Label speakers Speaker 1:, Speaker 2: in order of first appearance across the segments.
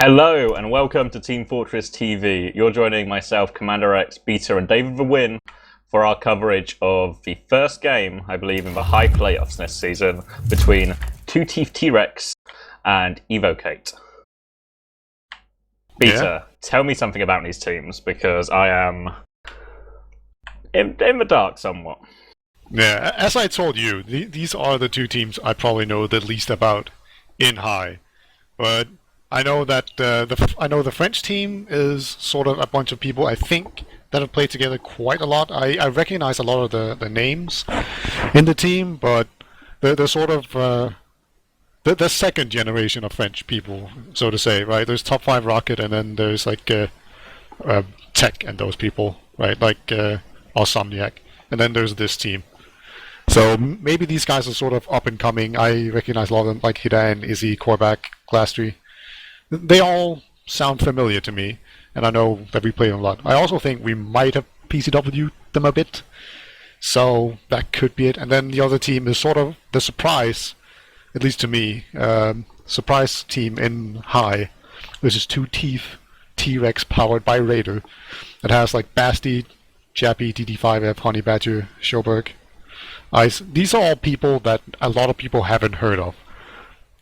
Speaker 1: Hello and welcome to Team Fortress TV. You're joining myself, CommanderX, Beta and DavidTheWin for our coverage of the first game, I believe, in the high playoffs this season between 2teeth T-Rex and Evokate. Beta, tell me something about these teams because I am in the dark somewhat.
Speaker 2: Yeah, as I told you, these are the two teams I probably know the least about in high. But I know that the French team is sort of a bunch of people I think that have played together quite a lot. I recognize a lot of the names in the team, but they're sort of the second generation of French people, so to say, right? There's Top 5 Rocket, and then there's like Tech and those people, right? Like Osomniac, and then there's this team. So maybe these guys are sort of up and coming. I recognize a lot of them, like Hidan, Izzy, Corbac, Glastry. They all sound familiar to me, and I know that we play them a lot. I also think we might have PCW'd them a bit, so that could be it. And then the other team is sort of the surprise, at least to me, surprise team in high, which is 2teeth T-Rex powered by Raider. It has like Basti, Chappie, TD5F, Honey Badger, Schoberg. These are all people that a lot of people haven't heard of.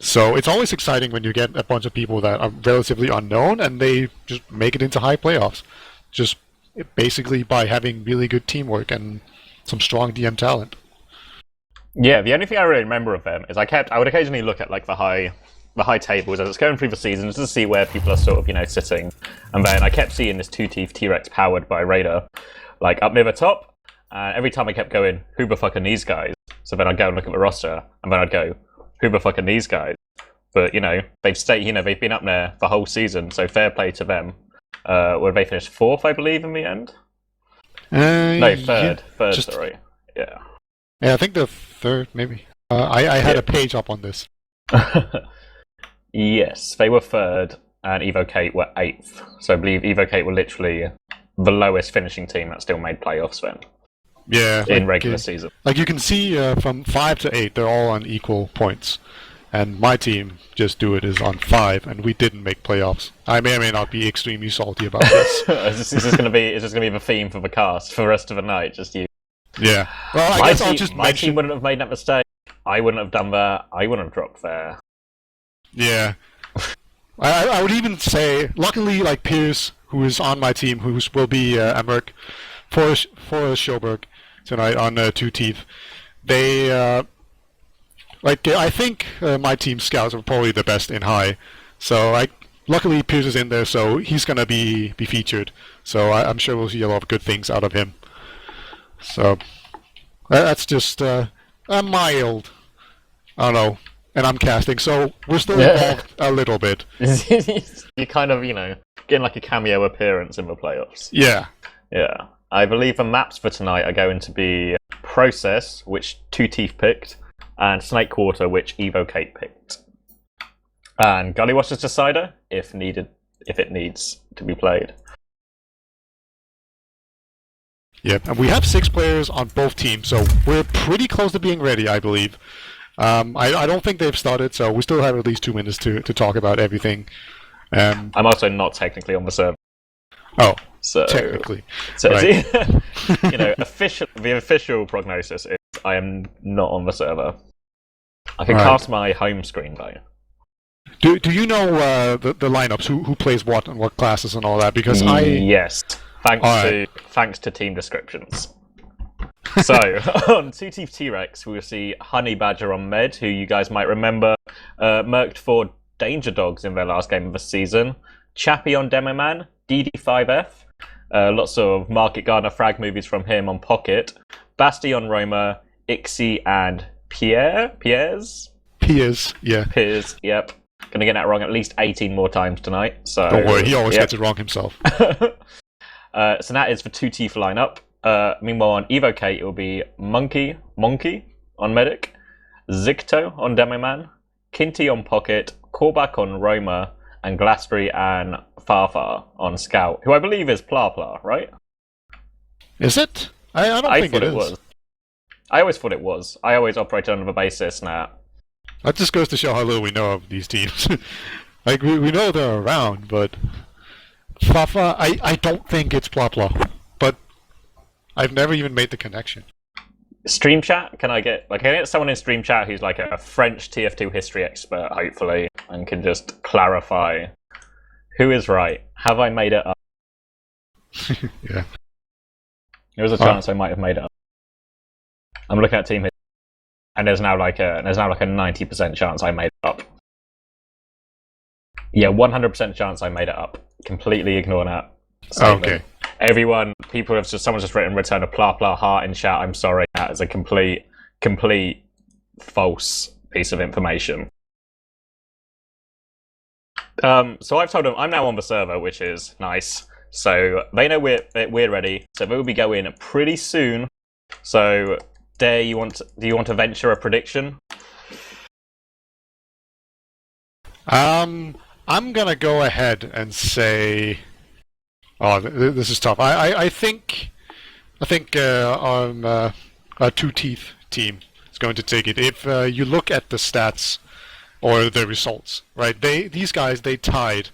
Speaker 2: So it's always exciting when you get a bunch of people that are relatively unknown and they just make it into high playoffs. Just basically by having really good teamwork and some strong DM talent.
Speaker 1: Yeah, the only thing I really remember of them is I would occasionally look at like the high tables as it's going through the season just to see where people are sort of, sitting. And then I kept seeing this 2teeth T-Rex powered by Raider, like up near the top. And every time I kept going, who the fuck are these guys? So then I'd go and look at the roster, and then I'd go, who the fuck are these guys? But, they've been up there the whole season, so fair play to them. Where they finished 4th, I believe, in the end? No, third, sorry. Yeah.
Speaker 2: Yeah, I think the 3rd, maybe. I had a page up on this.
Speaker 1: Yes, they were 3rd, and Evokate were 8th. So I believe Evokate were literally the lowest finishing team that still made playoffs then.
Speaker 2: Yeah,
Speaker 1: in regular season.
Speaker 2: Like you can see from 5 to 8, they're all on equal points. And my team, just do it, is on 5, and we didn't make playoffs. I may or may not be extremely salty about this.
Speaker 1: Is this going to be the theme for the cast for the rest of the night? Just you?
Speaker 2: Yeah. Well, I guess I'll just
Speaker 1: my team wouldn't have made that mistake. I wouldn't have done that. I wouldn't have dropped there.
Speaker 2: Yeah. I would even say, luckily, like Pierce, who is on my team, who will be a merc for Schoberg tonight on 2teeth. They I think my team scouts are probably the best in high. So luckily Pierce is in there, so he's gonna be featured. So I'm sure we'll see a lot of good things out of him. So that's just a mild, I don't know. And I'm casting, so we're still involved a little bit.
Speaker 1: You kind of, getting like a cameo appearance in the playoffs.
Speaker 2: Yeah.
Speaker 1: Yeah. I believe the maps for tonight are going to be Process, which 2teeth picked, and Snake Quarter, which Evokate picked. And Gullywash's Decider, if it needs to be played.
Speaker 2: Yep, and we have 6 players on both teams, so we're pretty close to being ready, I believe. I don't think they've started, so we still have at least 2 minutes to talk about everything.
Speaker 1: I'm also not technically on the server.
Speaker 2: Oh,
Speaker 1: so
Speaker 2: technically.
Speaker 1: So
Speaker 2: right.
Speaker 1: The official prognosis is I am not on the server. I can cast my home screen though.
Speaker 2: Do you know the lineups? Who plays what and what classes and all that? Because
Speaker 1: yes, thanks to team descriptions. So, on 2teeth T-Rex, we will see Honey Badger on Med, who you guys might remember merked for Danger Dogs in their last game of the season. Chappie on Demo Man, DD5F, lots of Market Gardener frag movies from him on Pocket. Basti on Roma, Ixie and Piers, yep. Gonna get that wrong at least 18 more times tonight. So
Speaker 2: don't worry, he always gets it wrong himself.
Speaker 1: So that is for 2teeth lineup. Meanwhile, on Evokate, it will be Monky on Medic, Zicto on Demo Man, Kinty on Pocket, Corbac on Roma, and Glastry and Farfar on Scout, who I believe is Pla Pla, right?
Speaker 2: Is it? I don't think it is.
Speaker 1: I always thought it was. I always operated under the basis now.
Speaker 2: That just goes to show how little we know of these teams. Like we know they're around, but Fafa, I don't think it's Plapla. But I've never even made the connection.
Speaker 1: Stream chat? Can I get someone in stream chat who's like a French TF2 history expert, hopefully, and can just clarify who is right? Have I made it up?
Speaker 2: Yeah.
Speaker 1: There was a chance I might have made it up. I'm looking at team history, and there's now like a 90% chance I made it up. Yeah, 100% chance I made it up. Completely ignore that statement.
Speaker 2: Okay.
Speaker 1: Everyone, someone's just written return a blah blah heart in chat. I'm sorry, that is a complete false piece of information. So I've told them I'm now on the server, which is nice. So they know we're ready. So we'll be going pretty soon. So, do you want to venture a prediction?
Speaker 2: I'm gonna go ahead and say. Oh, this is tough. I think our 2teeth team is going to take it. If you look at the stats or the results, right? These guys tied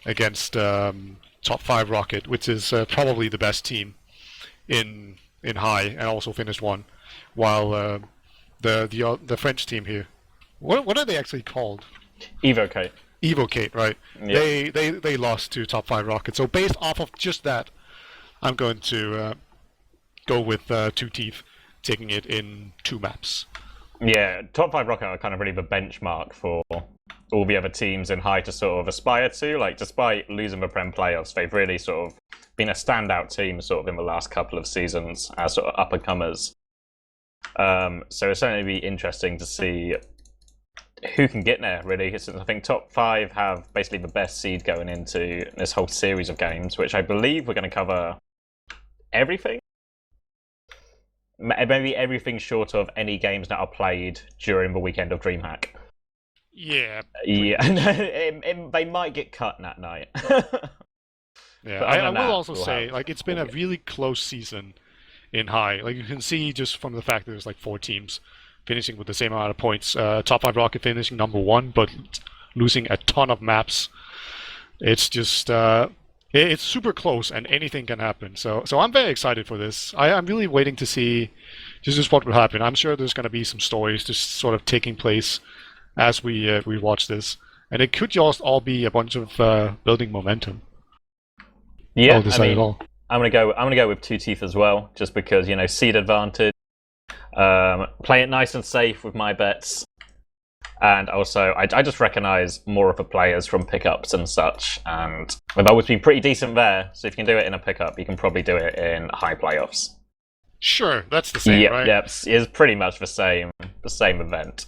Speaker 2: against top 5 Rocket, which is probably the best team in high, and also finished 1, while the French team here, what are they actually called?
Speaker 1: Evokate.
Speaker 2: Evokate, right?
Speaker 1: Yeah.
Speaker 2: They lost to top 5 Rocket. So based off of just that, I'm going to go with 2teeth taking it in 2 maps.
Speaker 1: Yeah, top 5 Rocket are kind of really the benchmark for all the other teams in high to sort of aspire to. Like, despite losing the Prem playoffs, they've really sort of been a standout team sort of in the last couple of seasons as sort of up-and-comers. So it's certainly be interesting to see who can get there, really. Since I think top 5 have basically the best seed going into this whole series of games, which I believe we're going to cover everything. Maybe everything short of any games that are played during the weekend of DreamHack.
Speaker 2: Yeah.
Speaker 1: Yeah, they might get cut that night.
Speaker 2: Yeah, I will also say, like, it's been a really close season in high. Like, you can see just from the fact that there's like 4 teams finishing with the same amount of points. Top 5 Rocket finishing number 1, but losing a ton of maps. It's just it's super close, and anything can happen. So I'm very excited for this. I'm really waiting to see just what will happen. I'm sure there's going to be some stories just sort of taking place as we watch this, and it could just all be a bunch of building momentum.
Speaker 1: Yeah, I'm gonna go with 2teeth as well, just because seed advantage. Play it nice and safe with my bets. And also, I just recognise more of the players from pickups and such, and they've always been pretty decent there, so if you can do it in a pickup, you can probably do it in high playoffs.
Speaker 2: Sure, that's the same, right?
Speaker 1: Yep, it's pretty much the same event,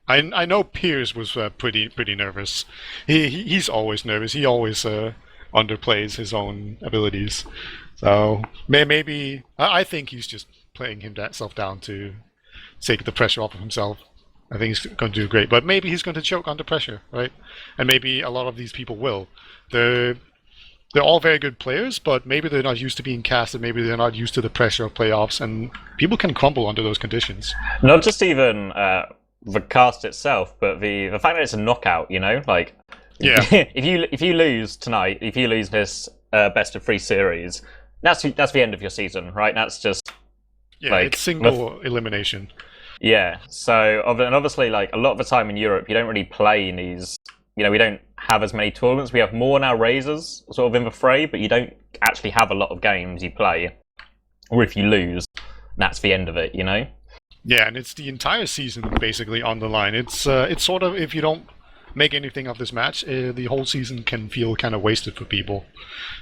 Speaker 2: I know Piers was pretty nervous. He's always nervous. He always underplays his own abilities. So maybe I think he's just playing himself down to take the pressure off of himself. I think he's going to do great, but maybe he's going to choke under pressure, right? And maybe a lot of these people will. They're all very good players, but maybe they're not used to being casted. Maybe they're not used to the pressure of playoffs, and people can crumble under those conditions.
Speaker 1: Not just even the cast itself, but the fact that it's a knockout. Like,
Speaker 2: yeah,
Speaker 1: if you lose tonight, if you lose this best of 3 series, that's the end of your season, right? That's just
Speaker 2: it's single elimination.
Speaker 1: Yeah, so and obviously, like, a lot of the time in Europe, you don't really play in these. We don't have as many tournaments. We have more now Razors sort of in the fray, but you don't actually have a lot of games you play. Or if you lose, that's the end of it.
Speaker 2: Yeah, and it's the entire season basically on the line. It's sort of, if you don't make anything of this match, the whole season can feel kind of wasted for people.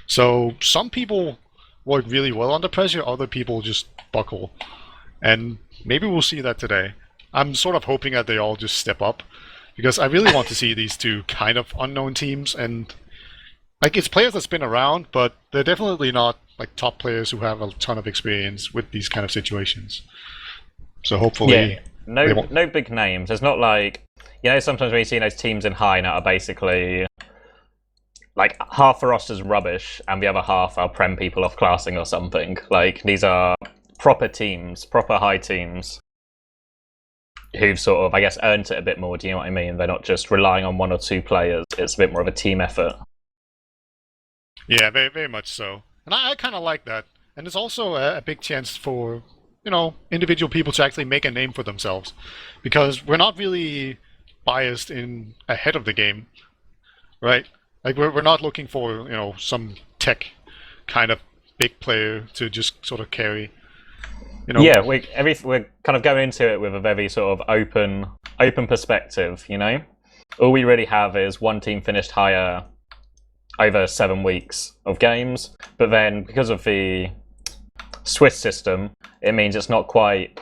Speaker 2: So some people work really well under pressure, other people just buckle. And maybe we'll see that today. I'm sort of hoping that they all just step up, because I really want to see these 2 kind of unknown teams, and like, it's players that's been around, but they're definitely not like top players who have a ton of experience with these kind of situations. So hopefully,
Speaker 1: no big names. There's not like, sometimes when you see those teams in high now are basically like half the roster's rubbish and the other half are Prem people off classing or something. Like, these are proper teams, proper high teams. who've sort of, I guess, earned it a bit more. Do you know what I mean? They're not just relying on one or two players. It's a bit more of a team effort.
Speaker 2: Yeah, very, very much so. And I kind of like that. And it's also a big chance for, individual people to actually make a name for themselves. Because we're not really biased in ahead of the game, right? Like, we're not looking for, some tech kind of big player to just sort of carry.
Speaker 1: Yeah, we're kind of going into it with a very sort of open perspective, All we really have is one team finished higher over 7 weeks of games, but then because of the Swiss system, it means it's not quite...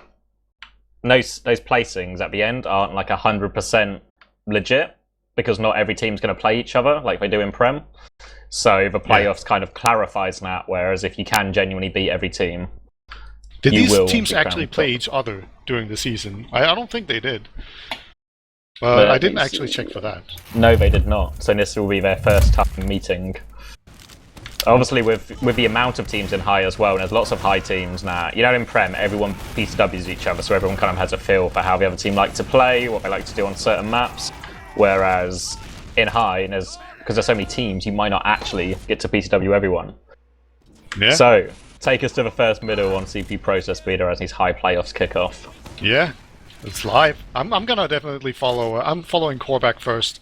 Speaker 1: Those placings at the end aren't like 100% legit, because not every team's going to play each other like they do in Prem. So the playoffs kind of clarifies that, whereas if you can genuinely beat every team...
Speaker 2: Did these teams actually play each other during the season? I don't think they did. I didn't actually check for that.
Speaker 1: No, they did not. So this will be their first time meeting. Obviously, with the amount of teams in high as well, and there's lots of high teams now. In Prem, everyone PCWs each other, so everyone kind of has a feel for how the other team like to play, what they like to do on certain maps. Whereas in high, because there's so many teams, you might not actually get to PCW everyone.
Speaker 2: Yeah.
Speaker 1: So, take us to the first middle on CP Process Speeder as these high playoffs kick off.
Speaker 2: Yeah, it's live. I'm gonna definitely follow. I'm following Corbac first.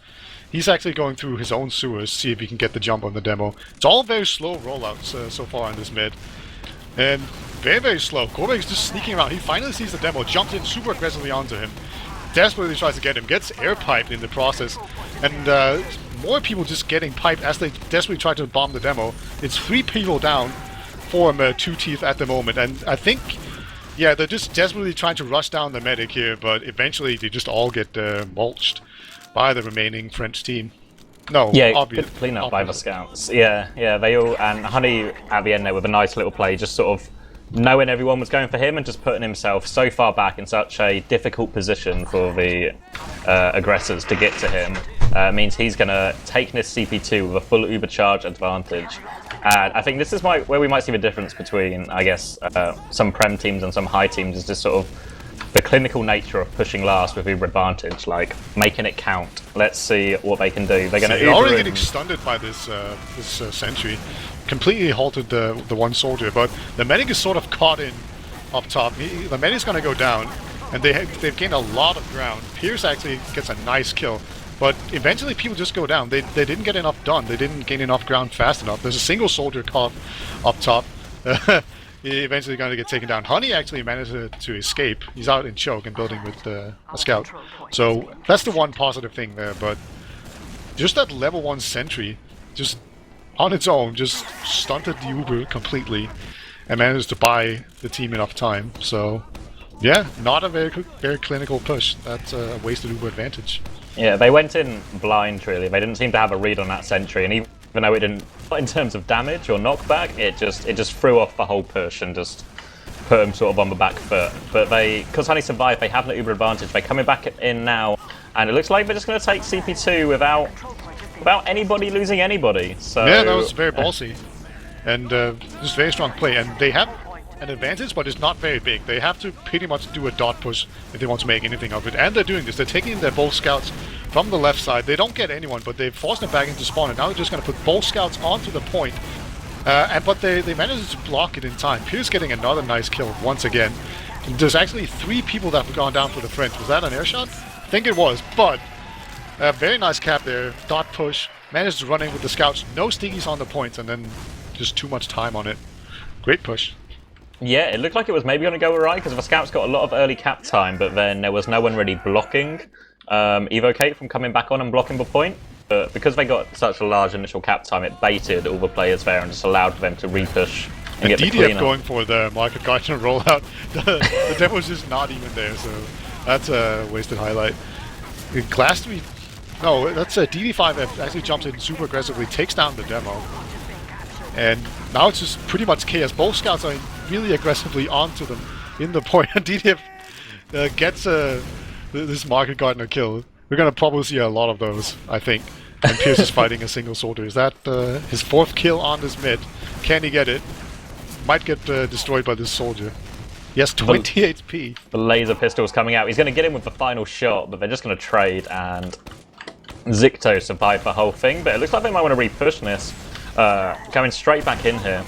Speaker 2: He's actually going through his own sewers, see if he can get the jump on the demo. It's all very slow rollouts so far in this mid. And very, very slow. Corbac's just sneaking around. He finally sees the demo, jumps in super aggressively onto him. Desperately tries to get him, gets air piped in the process. And more people just getting piped as they desperately try to bomb the demo. It's 3 people down from 2teeth at the moment. And I think, yeah, they're just desperately trying to rush down the medic here, but eventually they just all get mulched by the remaining French team. No,
Speaker 1: yeah,
Speaker 2: obvious.
Speaker 1: Good clean up by the scouts. Yeah, they all, and Honey at the end there with a nice little play, just sort of knowing everyone was going for him and just putting himself so far back in such a difficult position for the aggressors to get to him. Means he's going to take this CP2 with a full Uber-charge advantage. And I think this is where we might see the difference between, I guess, some Prem teams and some high teams, is just sort of the clinical nature of pushing last with Uber advantage, like making it count. Let's see what they can do. They're going to
Speaker 2: They're already getting stunned by this sentry. Completely halted the one soldier, but the medic is sort of caught in up top. The medic's going to go down, and they've gained a lot of ground. Pierce actually gets a nice kill, but eventually people just go down. They didn't get enough done. They didn't gain enough ground fast enough. There's a single soldier caught up top. He eventually going to get taken down. Honey actually managed to escape. He's out in choke and building with a scout. So that's the one positive thing there, but just that level 1 sentry, just on its own, just stunted the Uber completely and managed to buy the team enough time. So yeah, not a very clinical push. That's a wasted Uber advantage.
Speaker 1: Yeah, they went in blind, really. They didn't seem to have a read on that sentry, and even though it didn't, in terms of damage or knockback, it just threw off the whole push and just put them sort of on the back foot. But because Honey survived, they have the Uber advantage. They're coming back in now, and it looks like they're just going to take CP2 without anybody losing anybody. So
Speaker 2: yeah, that was very ballsy, and just very strong play. And they have an advantage, but it's not very big. They have to pretty much do a dot push if they want to make anything of it. And they're doing this. They're taking their both scouts from the left side. They don't get anyone, but they've forced them back into spawn, and now they're just going to put both scouts onto the point. But they managed to block it in time. Pierce getting another nice kill once again. There's actually 3 people that have gone down for the French. Was that an air shot? I think it was, but a very nice cap there. Dot push. Managed to run in with the scouts. No stickies on the points, and then just too much time on it. Great push.
Speaker 1: Yeah, it looked like it was maybe going to go right, because the scouts got a lot of early cap time, but then there was no one really blocking Evokate from coming back on and blocking the point. But because they got such a large initial cap time, it baited all the players there and just allowed them to repush and get the cleanup.
Speaker 2: going for the Market Gardener rollout. The demo's just not even there, so that's a wasted highlight. Glass3, no, that's a DD5 that actually jumps in super aggressively, takes down the demo. And now it's just pretty much chaos. Both scouts are really aggressively onto them in the point. DDF gets this Market Gardener kill. We're going to probably see a lot of those, I think. And Pierce is fighting a single soldier. Is that his 4th kill on this mid? Can he get it? Might get destroyed by this soldier. Yes, 20 HP.
Speaker 1: The laser pistol's coming out. He's going to get him with the final shot, but they're just going to trade, and Zicto survived the whole thing. But it looks like they might want to re-push this. Going straight back in here.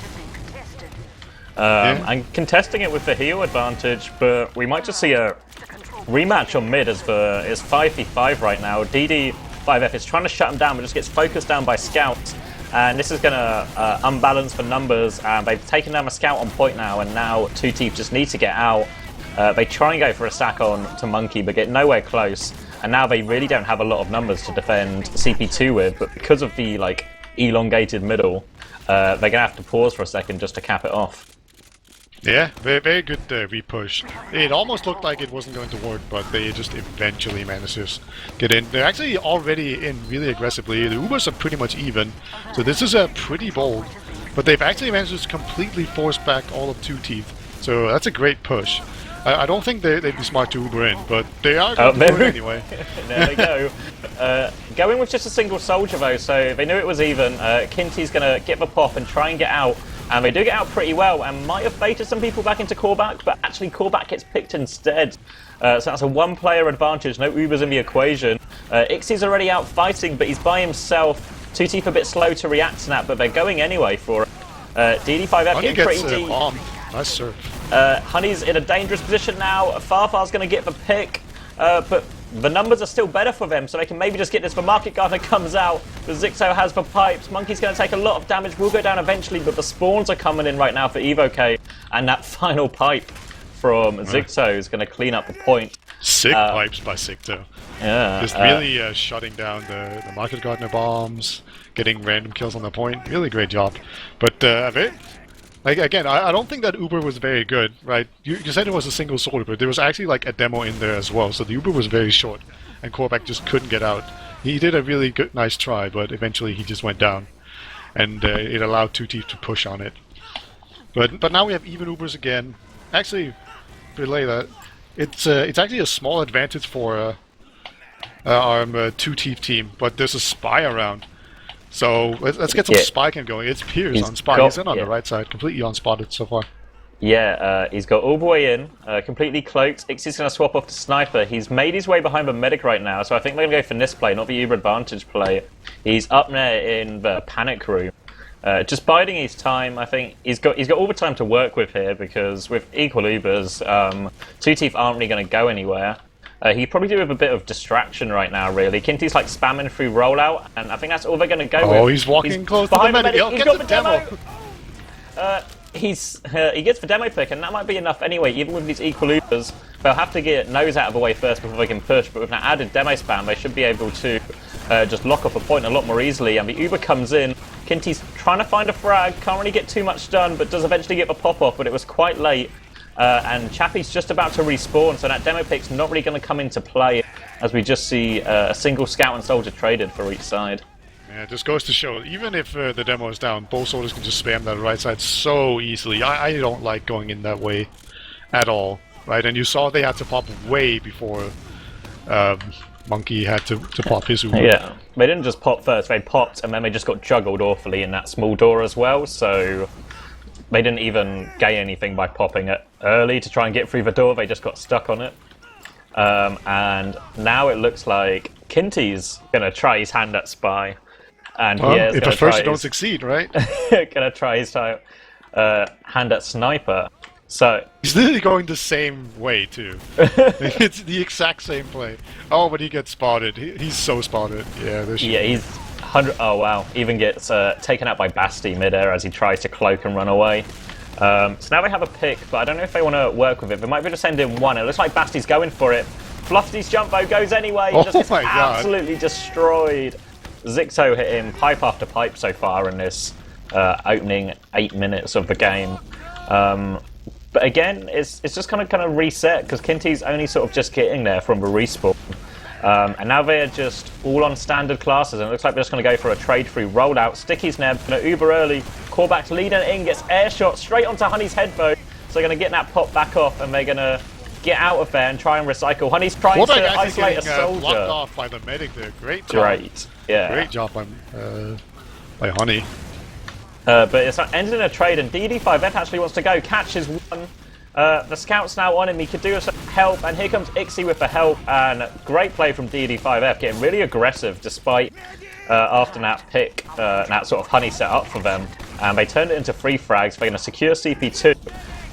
Speaker 1: And contesting it with the heal advantage, but we might just see a rematch on mid as it's 5v5 right now. DD5F is trying to shut him down, but just gets focused down by scouts. And this is going to unbalance the numbers, and they've taken down a scout on point now, and now 2teeth just need to get out. They try and go for a sack on to Monky, but get nowhere close. And now they really don't have a lot of numbers to defend CP2 with, but because of the elongated middle, they're going to have to pause for a second just to cap it off.
Speaker 2: Yeah, very good repush. It almost looked like it wasn't going to work, but they just eventually managed to get in. They're actually already in really aggressively. The Ubers are pretty much even, so this is pretty bold. But they've actually managed to completely force back all of 2teeth, so that's a great push. I don't think they'd be smart to Uber in, but they are going to do it anyway.
Speaker 1: There they go. Going with just a single soldier though, so they knew it was even. Kinty's going to get the pop and try and get out. And they do get out pretty well, and might have baited some people back into Corbac, but actually Corbac gets picked instead. So that's a one-player advantage, no Ubers in the equation. Ixie's already out fighting, but he's by himself. 2teeth a bit slow to react to that, but they're going anyway for it. DD5F getting pretty deep.
Speaker 2: Nice serve.
Speaker 1: Honey's in a dangerous position now. Farfar's going to get the pick, but the numbers are still better for them, so they can maybe just get this. The Market Gardener comes out, the Zicto has the pipes. Monkey's going to take a lot of damage, will go down eventually, but the spawns are coming in right now for Evokate, and that final pipe from Zicto is going to clean up the point.
Speaker 2: Sick pipes by Zicto.
Speaker 1: Yeah.
Speaker 2: Just really shutting down the Market Gardener bombs, getting random kills on the point. Really great job. But again, I don't think that Uber was very good, right? You said it was a single soldier, but there was actually a demo in there as well, so the Uber was very short, and Corbac just couldn't get out. He did a really good, nice try, but eventually he just went down, and it allowed 2teeth to push on it. But now we have even Ubers again. Actually, relay that. It's actually a small advantage for our 2teeth team, but there's a spy around. So let's get some spy cam going. It's Piers on spy. He's in on the right side, completely unspotted so far.
Speaker 1: Yeah, he's got all the way in, completely cloaked. Ixie's going to swap off to Sniper. He's made his way behind the medic right now, so I think they're going to go for this play, not the Uber advantage play. He's up there in the panic room, just biding his time. I think he's got all the time to work with here, because with equal Ubers, 2teeth aren't really going to go anywhere. He probably do with a bit of distraction right now, really. Kinty's spamming through rollout, and I think that's all they're going to go with.
Speaker 2: Oh, he's walking close to the medic.
Speaker 1: He's got the demo. He gets the demo pick, and that might be enough anyway. Even with these equal Ubers, they'll have to get nose out of the way first before they can push. But with that added demo spam, they should be able to just lock off a point a lot more easily. And the Uber comes in. Kinty's trying to find a frag, can't really get too much done, but does eventually get the pop off. But it was quite late. And Chappie's just about to respawn, so that demo pick's not really going to come into play, as we just see a single scout and soldier traded for each side.
Speaker 2: Yeah, it just goes to show, even if the demo is down, both soldiers can just spam that right side so easily. I don't like going in that way at all, right? And you saw they had to pop way before Monky had to pop his Uber.
Speaker 1: Yeah, they didn't just pop first, they popped, and then they just got juggled awfully in that small door as well, so they didn't even gain anything by popping it early to try and get through the door. They just got stuck on it. And now it looks like Kinty's going to try his hand at spy. And
Speaker 2: if at first you don't succeed, right?
Speaker 1: Going to try his hand at Sniper. So
Speaker 2: he's literally going the same way, too. It's the exact same play. Oh, but he gets spotted. He's so spotted. Yeah,
Speaker 1: he's 100. Oh wow! Even gets taken out by Basti midair as he tries to cloak and run away. So now they have a pick, but I don't know if they want to work with it. They might be able to send in one. It looks like Basti's going for it. Fluffy's jump though goes anyway. Just gets absolutely destroyed. Zicto hit him pipe after pipe so far in this opening 8 minutes of the game. But again, it's just kind of reset, because Kinty's only sort of just getting there from the respawn. And now they're just all on standard classes, and it looks like they're just going to go for a trade through rollout. Sticky's now going to Uber early. Corbac's leading in, gets air shot straight onto Honey's head though. So they're going to get that pop back off, and they're going to get out of there and try and recycle. Honey's trying to isolate a soldier.
Speaker 2: Blocked off by the medic there. Great job.
Speaker 1: Great, yeah.
Speaker 2: Great job by Honey.
Speaker 1: But it's ended in a trade, and DD5F actually wants to go. Catches one. The scout's now on him, he could do us some help, and here comes Ixie with the help, and great play from DD5F, getting really aggressive despite after that pick, that sort of honey set up for them, and they turned it into 3 frags. They're going to secure CP2.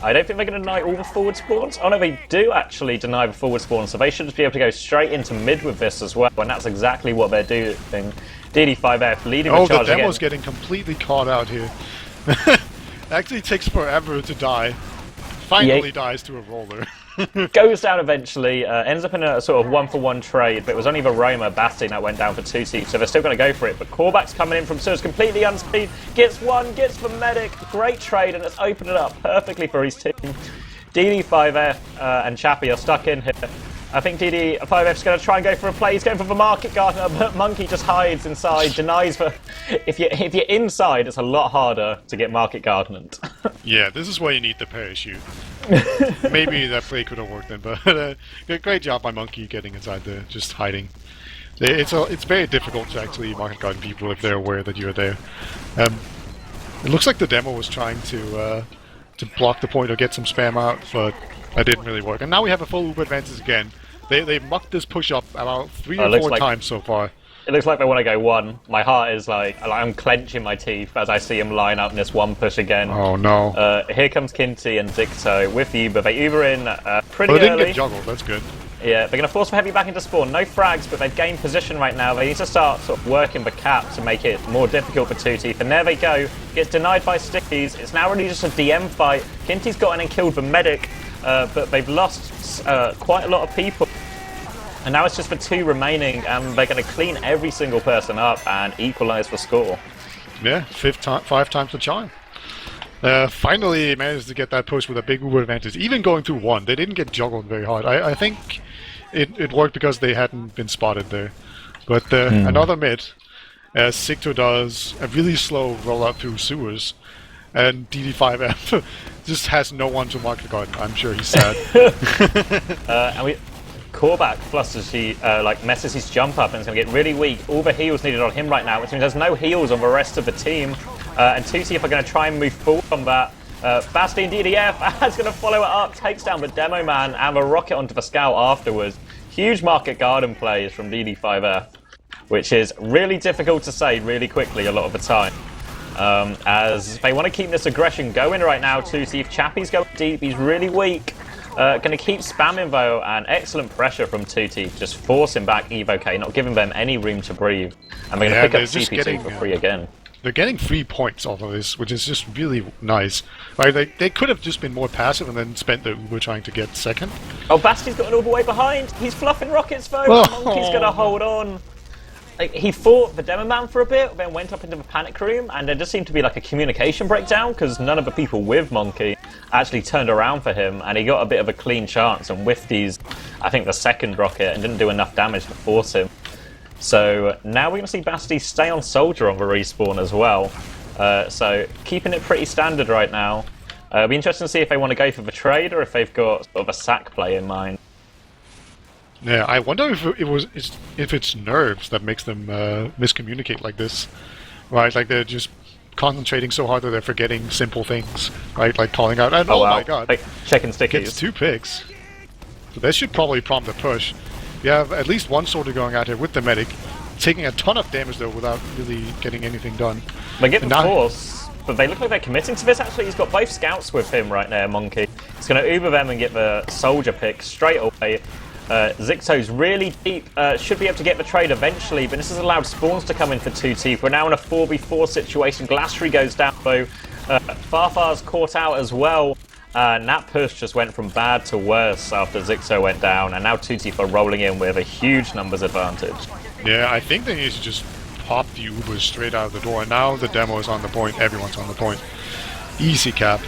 Speaker 1: I don't think they're going to deny all the forward spawns. Oh no, they do actually deny the forward spawns, so they should just be able to go straight into mid with this as well, and that's exactly what they're doing. DD5F leading the charge again.
Speaker 2: Oh, the demo's getting completely caught out here. Actually takes forever to die. Finally dies to a roller.
Speaker 1: Goes down eventually, ends up in a sort of 1-for-1 trade, but it was only the Roma Basti that went down for 2teeth, so they're still going to go for it. But Corbac's coming in from Sewers, completely unspeed, gets one, gets the medic, great trade, and it's opened it up perfectly for his team. DD5F and Chappie are stuck in here. I think DD5F's going to try and go for a play. He's going for the market gardener, but Monky just hides inside, denies for... If you're inside, it's a lot harder to get market gardened.
Speaker 2: Yeah, this is why you need the parachute. Maybe that play could have worked then, but great job by Monky getting inside there, just hiding. It's very difficult to actually market garden people if they're aware that you're there. It looks like the demo was trying to block the point or get some spam out, but that didn't really work. And now we have a full Uber advantage again. They mucked this push up about 3 or 4 times so far.
Speaker 1: It looks like they want to go 1. My heart is like I'm clenching my teeth as I see him line up in this 1 push again.
Speaker 2: Oh no.
Speaker 1: Here comes Kinty and Zicto with the Uber. They Uber in pretty early.
Speaker 2: They didn't get juggled, that's good.
Speaker 1: Yeah, they're going to force for heavy back into spawn. No frags, but they've gained position right now. They need to start sort of working the cap to make it more difficult for 2teeth. And there they go. Gets denied by Stickies. It's now really just a DM fight. Kinty's got in and killed the medic, but they've lost quite a lot of people. And now it's just the 2 remaining, and they're going to clean every single person up and equalise the score.
Speaker 2: Yeah, 5 times the charm. Finally managed to get that push with a big Uber advantage, even going through 1. They didn't get juggled very hard. I think it worked because they hadn't been spotted there. But another mid, as Sicto does a really slow rollout through sewers, and DD5F just has no one to mark the guard. I'm sure he's sad.
Speaker 1: And Corbac flusters, he messes his jump up and it's going to get really weak. All the heals needed on him right now, which means there's no heals on the rest of the team. And 2teeth are going to try and move forward on that. Basti and DDF is going to follow it up, takes down the demo man and the rocket onto the scout afterwards. Huge market garden plays from DD5F, which is really difficult to say really quickly a lot of the time. As they want to keep this aggression going right now, 2teeth. Chappie's going deep, he's really weak. Going to keep spamming though, and excellent pressure from 2teeth, just forcing back Evokate, not giving them any room to breathe. And they're going to pick up CP2 for free again.
Speaker 2: They're getting 3 points off of this, which is just really nice. Right? They could have just been more passive and then spent the Uber trying to get second.
Speaker 1: Oh, Basti's got an all the way behind. He's fluffing rockets though. Oh. Monkey's going to hold on. He fought the demo man for a bit, then went up into the panic room, and there just seemed to be like a communication breakdown because none of the people with Monky actually turned around for him, and he got a bit of a clean chance and whiffed his, I think, the second rocket and didn't do enough damage to force him. So now we're going to see Basti stay on Soldier on the respawn as well. So keeping it pretty standard right now. It'll be interesting to see if they want to go for the trade or if they've got sort of a sack play in mind.
Speaker 2: Yeah, I wonder if it's nerves that makes them miscommunicate like this, right? Like they're just concentrating so hard that they're forgetting simple things, right? Like calling out, and, oh wow. My god,
Speaker 1: like checking stickies.
Speaker 2: Gets 2 picks. So that should probably prompt a push. You have at least one soldier going out here with the medic, taking a ton of damage though without really getting anything done.
Speaker 1: They get the force, but they look like they're committing to this. Actually, he's got both scouts with him right now, Monky. He's going to Uber them and get the soldier pick straight away. Zicto's really deep, should be able to get the trade eventually, but this has allowed spawns to come in for 2teeth. We're now in a 4v4 situation. Glassry goes down though. Farfar's caught out as well. And that push just went from bad to worse after Zicto went down, and now 2teeth are rolling in with a huge numbers advantage.
Speaker 2: Yeah, I think they need to just pop the Ubers straight out of the door. Now the demo is on the point, everyone's on the point. Easy cap.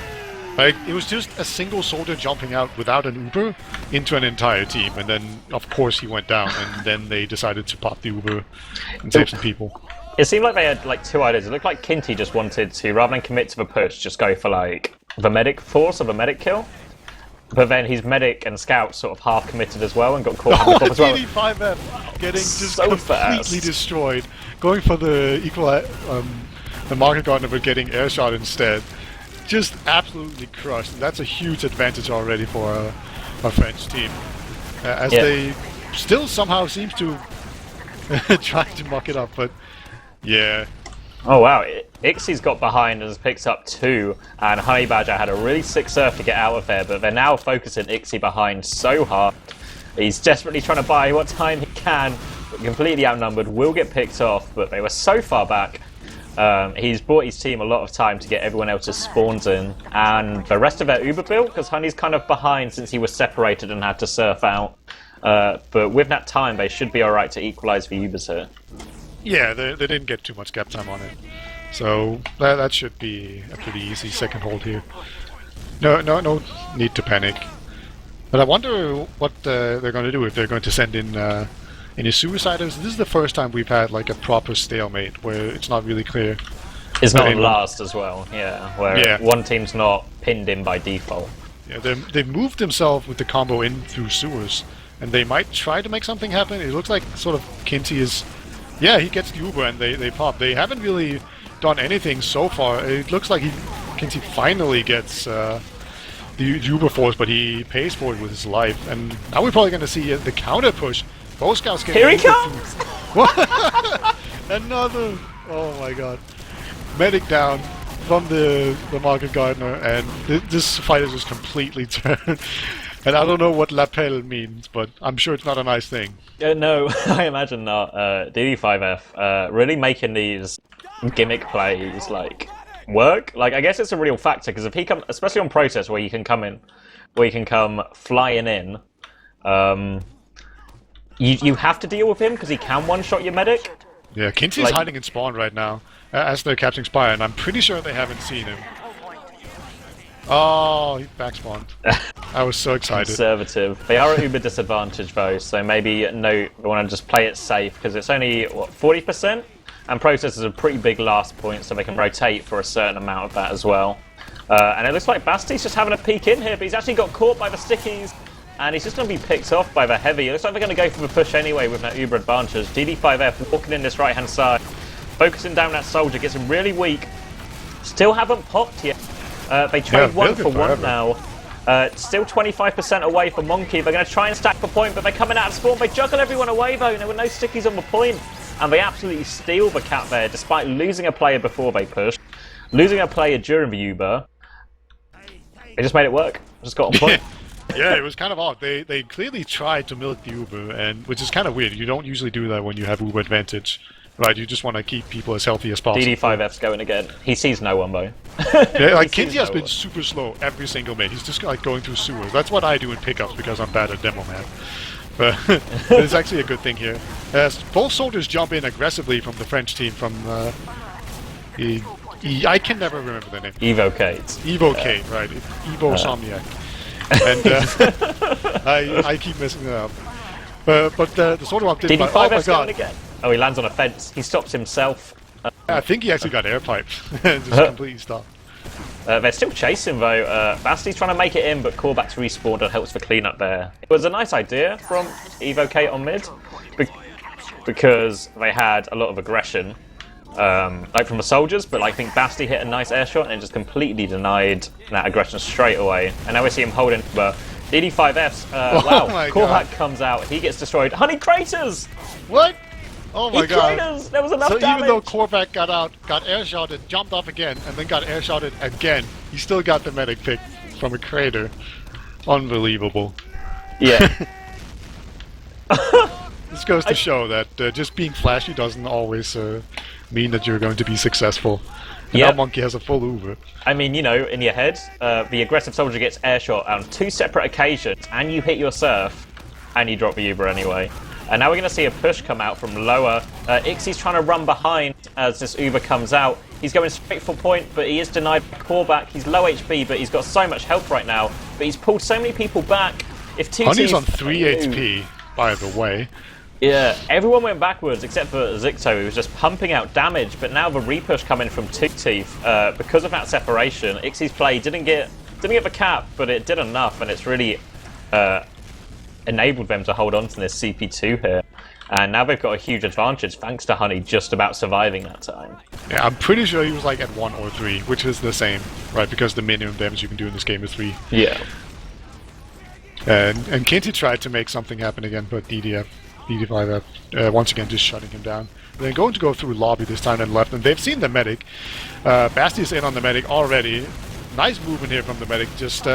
Speaker 2: Like, it was just a single soldier jumping out without an Uber into an entire team, and then, of course, he went down, and then they decided to pop the Uber and save some people.
Speaker 1: It seemed like they had, like, 2 ideas. It looked like Kinty just wanted to, rather than commit to the push, just go for, like, the medic force of a medic kill. But then his medic and scout sort of half committed as well and got caught in the top as well.
Speaker 2: DD5F getting just
Speaker 1: so
Speaker 2: completely destroyed. Going for the the market gardener but getting air shot instead. just absolutely crushed. And that's a huge advantage already for a French team, as they still somehow seems to try to muck it up. But yeah.
Speaker 1: Oh wow, Ixie's got behind and has picked up 2, and Honey Badger had a really sick surf to get out of there, but they're now focusing Ixie behind so hard. He's desperately trying to buy what time he can, but completely outnumbered, will get picked off, but they were so far back. He's bought his team a lot of time to get everyone else's spawns in, and the rest of their Uber built, because Honey's kind of behind since he was separated and had to surf out. But with that time, they should be alright to equalise the Ubers here.
Speaker 2: Yeah, they didn't get too much gap time on it, so that should be a pretty easy second hold here. No need to panic. But I wonder what they're going to do, if they're going to send in any suiciders. This is the first time we've had like a proper stalemate where it's not really clear.
Speaker 1: It's not last as well, where one team's not pinned in by default.
Speaker 2: Yeah, they moved themselves with the combo in through sewers, and they might try to make something happen. It looks like sort of Kinsey is... Yeah, he gets the Uber and they pop. They haven't really done anything so far. It looks like Kinsey finally gets the Uber force, but he pays for it with his life. And now we're probably going to see the counter push. Both scouts get...
Speaker 1: Here he comes!
Speaker 2: What? Another... Oh my god. Medic down from the Market Gardener, and this fight is just completely turned. And I don't know what lapel means, but I'm sure it's not a nice thing.
Speaker 1: No, I imagine not. DD5F really making these gimmick plays like work. Like, I guess it's a real factor, because if he comes, especially on Protest, where you can come flying in, you have to deal with him because he can one-shot your medic.
Speaker 2: Yeah, Kinsey's hiding in spawn right now as they're capturing Spire, and I'm pretty sure they haven't seen him. Oh, he backspawned. I was so excited.
Speaker 1: Conservative. They are at uber disadvantage though, so maybe they want to just play it safe, because it's only, what, 40%? And Protest is a pretty big last point, so they can rotate for a certain amount of that as well. And it looks like Basti's just having a peek in here, but he's actually got caught by the stickies, and he's just going to be picked off by the heavy. It looks like they're going to go for the push anyway with that uber advantage. DD5F walking in this right-hand side, focusing down that soldier, gets him really weak. Still haven't popped yet. They trade 1 for 1 now. Still 25% away from Monky. They're going to try and stack the point, but they're coming out of spawn. They juggle everyone away though, and there were no stickies on the point. And they absolutely steal the cap there, despite losing a player before they pushed, losing a player during the Uber. They just made it work. Just got on point.
Speaker 2: Yeah, it was kind of odd. They clearly tried to milk the Uber, and which is kind of weird. You don't usually do that when you have Uber advantage. Right, you just want to keep people as healthy as possible.
Speaker 1: DD5F's going again. He sees no one though.
Speaker 2: Yeah, like Kinsey has been super slow every single mate. He's just like going through sewers. That's what I do in pickups because I'm bad at demo man. But it's actually a good thing here. As both soldiers jump in aggressively from the French team from I can never remember the name.
Speaker 1: Evokate.
Speaker 2: Evokate, right. Evo Somniac. And I keep messing it up. But the soldier one did...
Speaker 1: DD5F's
Speaker 2: oh my god.
Speaker 1: going again. Oh, he lands on a fence. He stops himself.
Speaker 2: I think he actually got air piped. Just completely stopped.
Speaker 1: They're still chasing though. Basti's trying to make it in, but Corbac's respawned and helps the cleanup there. It was a nice idea from Evokate on mid, because they had a lot of aggression, like from the soldiers, but I think Basti hit a nice air shot and just completely denied that aggression straight away. And now we see him holding, but DD5F's, wow, Corbac comes out, he gets destroyed. Honey craters!
Speaker 2: What? Oh my god.
Speaker 1: Craters! There was enough damage!
Speaker 2: So even though Corbac got out, got air shotted, jumped off again, and then got air shotted again, he still got the medic pick from a crater. Unbelievable.
Speaker 1: Yeah.
Speaker 2: This goes to show that just being flashy doesn't always mean that you're going to be successful. And now Monky has a full Uber.
Speaker 1: I mean, you know, in your head, the aggressive soldier gets air shot on 2 separate occasions, and you hit your surf, and you drop the Uber anyway. And now we're going to see a push come out from lower. Ixie's trying to run behind as this Uber comes out. He's going straight for point, but he is denied by Corbac. He's low HP, but he's got so much health right now. But he's pulled so many people back. If 2teeth...
Speaker 2: Honey's on 3 HP, by the way.
Speaker 1: Yeah, everyone went backwards except for Zicto, who was just pumping out damage. But now the repush coming from 2teeth, because of that separation, Ixie's play didn't get the cap, but it did enough, and it's really... enabled them to hold on to this CP2 here. And now they've got a huge advantage thanks to Honey just about surviving that time.
Speaker 2: Yeah, I'm pretty sure he was like at 1 or 3, which is the same, right? Because the minimum damage you can do in this game is 3.
Speaker 1: Yeah.
Speaker 2: And Kinty tried to make something happen again, but DD5F once again just shutting him down. They're going to go through lobby this time and left, and they've seen the medic. Basti's in on the medic already. Nice movement here from the medic, just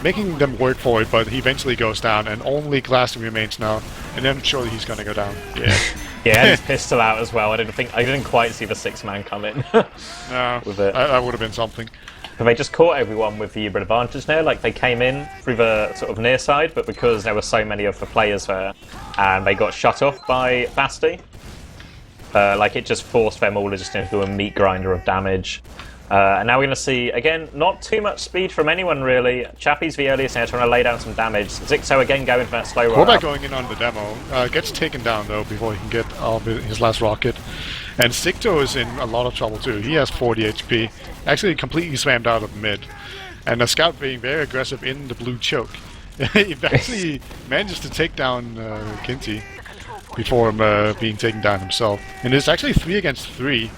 Speaker 2: making them work for it, but he eventually goes down, and only Glassy remains now, and then surely he's going to go down. Yeah.
Speaker 1: Yeah, and his pistol out as well. I didn't quite see the 6-man come in.
Speaker 2: No,
Speaker 1: with it.
Speaker 2: That would have been something.
Speaker 1: But they just caught everyone with the Uber advantage now. Like, they came in through the sort of near side, but because there were so many of the players there, and they got shut off by Basti, like, it just forced them all to just do a meat grinder of damage. And now we're going to see, again, not too much speed from anyone, really. Chappie's the earliest now, trying to lay down some damage. Zixo again going for that slow roll.
Speaker 2: Corbac going in on the demo. Gets taken down, though, before he can get his last rocket. And Zixo is in a lot of trouble, too. He has 40 HP. Actually completely slammed out of mid. And the scout being very aggressive in the blue choke. He actually manages to take down Kinty before being taken down himself. And it's actually 3 against 3.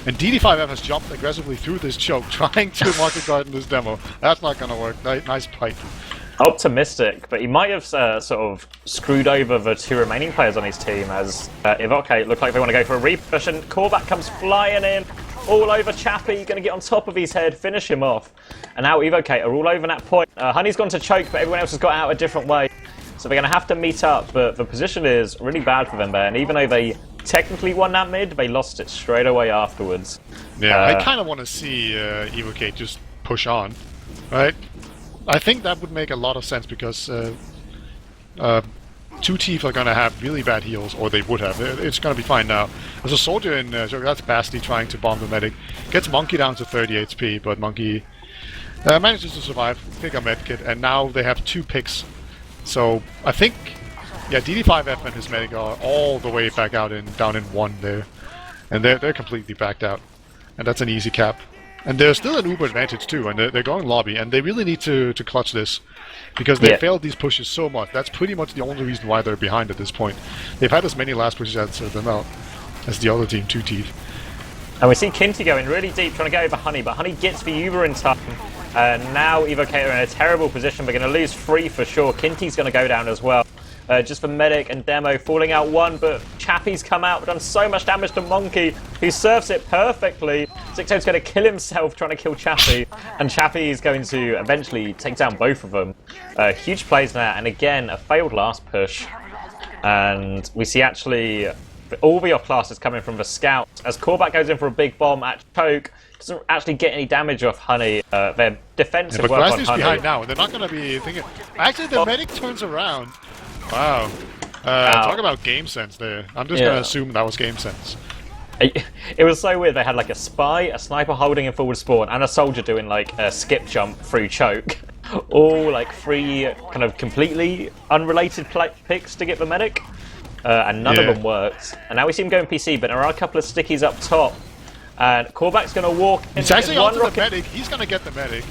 Speaker 2: And DD5F has jumped aggressively through this choke, trying to market guard in this demo. That's not going to work. Nice pike.
Speaker 1: Optimistic, but he might have sort of screwed over the 2 remaining players on his team, as Evokate look like they want to go for a repush, and Corbac comes flying in, all over Chappie, going to get on top of his head, finish him off. And now Evokate are all over that point. Honey's gone to choke, but everyone else has got out a different way. So they're going to have to meet up, but the position is really bad for them there, and even though they technically won that mid, they lost it straight away afterwards.
Speaker 2: Yeah, I kind of want to see Evokate just push on, right? I think that would make a lot of sense because 2teeth are going to have really bad heals, or they would have. It's going to be fine now. There's a soldier in, so that's Basti trying to bomb the medic. Gets Monky down to 30 HP, but Monky manages to survive, pick a medkit, and now they have 2 picks. So I think, yeah, DD5F and his medic are all the way back out down in 1 there, and they're completely backed out, and that's an easy cap. And there's still an Uber advantage too, and they're going lobby, and they really need to clutch this, because they failed these pushes so much. That's pretty much the only reason why they're behind at this point. They've had as many last pushes as them out as the other team, 2teeth.
Speaker 1: And we see Kinty going really deep, trying to get over Honey, but Honey gets the Uber in time. Now Evokate are in a terrible position. We're going to lose 3 for sure. Kinty's going to go down as well. Just for Medic and Demo falling out 1, but Chappie's come out, done so much damage to Monky, who serves it perfectly. Zixo's going to kill himself trying to kill Chappie, and Chappie is going to eventually take down both of them. Huge plays now, and again, a failed last push. And we see actually all the off classes coming from the scout, as Corbac goes in for a big bomb at choke. Doesn't actually get any damage off Honey. Their defensive work on Honey.
Speaker 2: Behind now, and they're not going to be thinking. Actually, the medic turns around. Wow. Talk about game sense there. I'm just going to assume that was game sense.
Speaker 1: It was so weird. They had like a spy, a sniper holding in forward spawn, and a soldier doing like a skip jump through choke. All like 3 kind of completely unrelated picks to get the medic. And none of them worked. And now we see him going PC, but there are a couple of stickies up top. And Corbac's going to walk in.
Speaker 2: He's actually onto the medic. He's going to get the medic.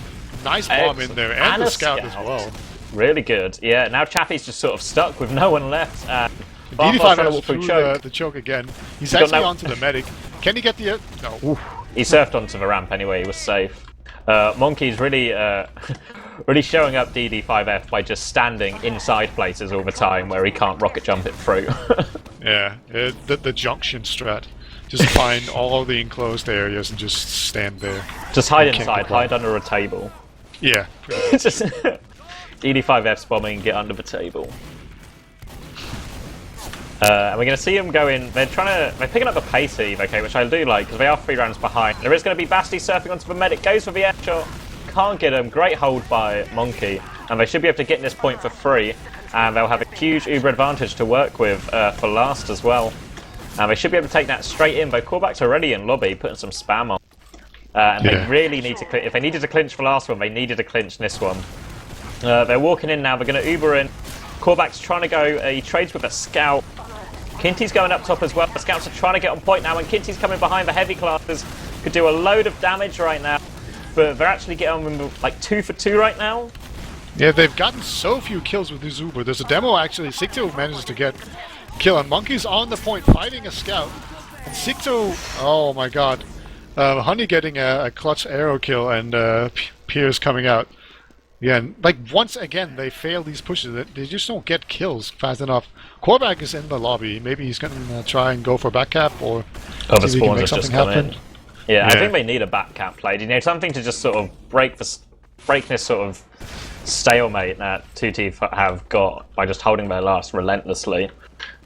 Speaker 2: Nice bomb in there. And the scout as well.
Speaker 1: Really good. Yeah, now Chappie's just sort of stuck with no one left.
Speaker 2: DD5 trying to walk through the choke again. He's actually onto the medic. Can he get the... No.
Speaker 1: Oof. He surfed onto the ramp anyway. He was safe. Monkey's really really showing up DD5F by just standing inside places all the time where he can't rocket jump it through.
Speaker 2: Yeah, the junction strat. Just find all the enclosed areas and just stand there.
Speaker 1: Just hide inside, hide under a table.
Speaker 2: Yeah.
Speaker 1: Just DD5F's bombing, get under the table. And we're going to see them go in. They're picking up the pace Eve, okay, which I do like, because they are 3 rounds behind. There is going to be Basti surfing onto the medic, goes for the air shot, can't get him. Great hold by Monky, and they should be able to get in this point for free. And they'll have a huge Uber advantage to work with for last as well. And they should be able to take that straight in. But Corbacs already in lobby, putting some spam on. And they really need to clinch. If they needed to clinch the last one, they needed to clinch this one. They're walking in now. They're going to Uber in. Corbac's trying to go. He trades with a scout. Kinty's going up top as well. The scouts are trying to get on point now, and Kinty's coming behind the heavy classes. Could do a load of damage right now, but they're actually getting on like 2 for 2 right now.
Speaker 2: Yeah, they've gotten so few kills with this Uber. There's a demo actually. Sicto manages to get kill. And Monky's on the point, fighting a scout. And Sicto, oh my god. Honey getting a clutch arrow kill, and Pierce coming out. Yeah, and like once again, they fail these pushes. They just don't get kills fast enough. Corbac is in the lobby. Maybe he's going to try and go for back cap, or
Speaker 1: the
Speaker 2: see if he can make
Speaker 1: spawns have
Speaker 2: something
Speaker 1: just come
Speaker 2: happen.
Speaker 1: in. Yeah, I think they need a back cap play. You know, something to just sort of break this sort of stalemate that 2teeth have got by just holding their last relentlessly.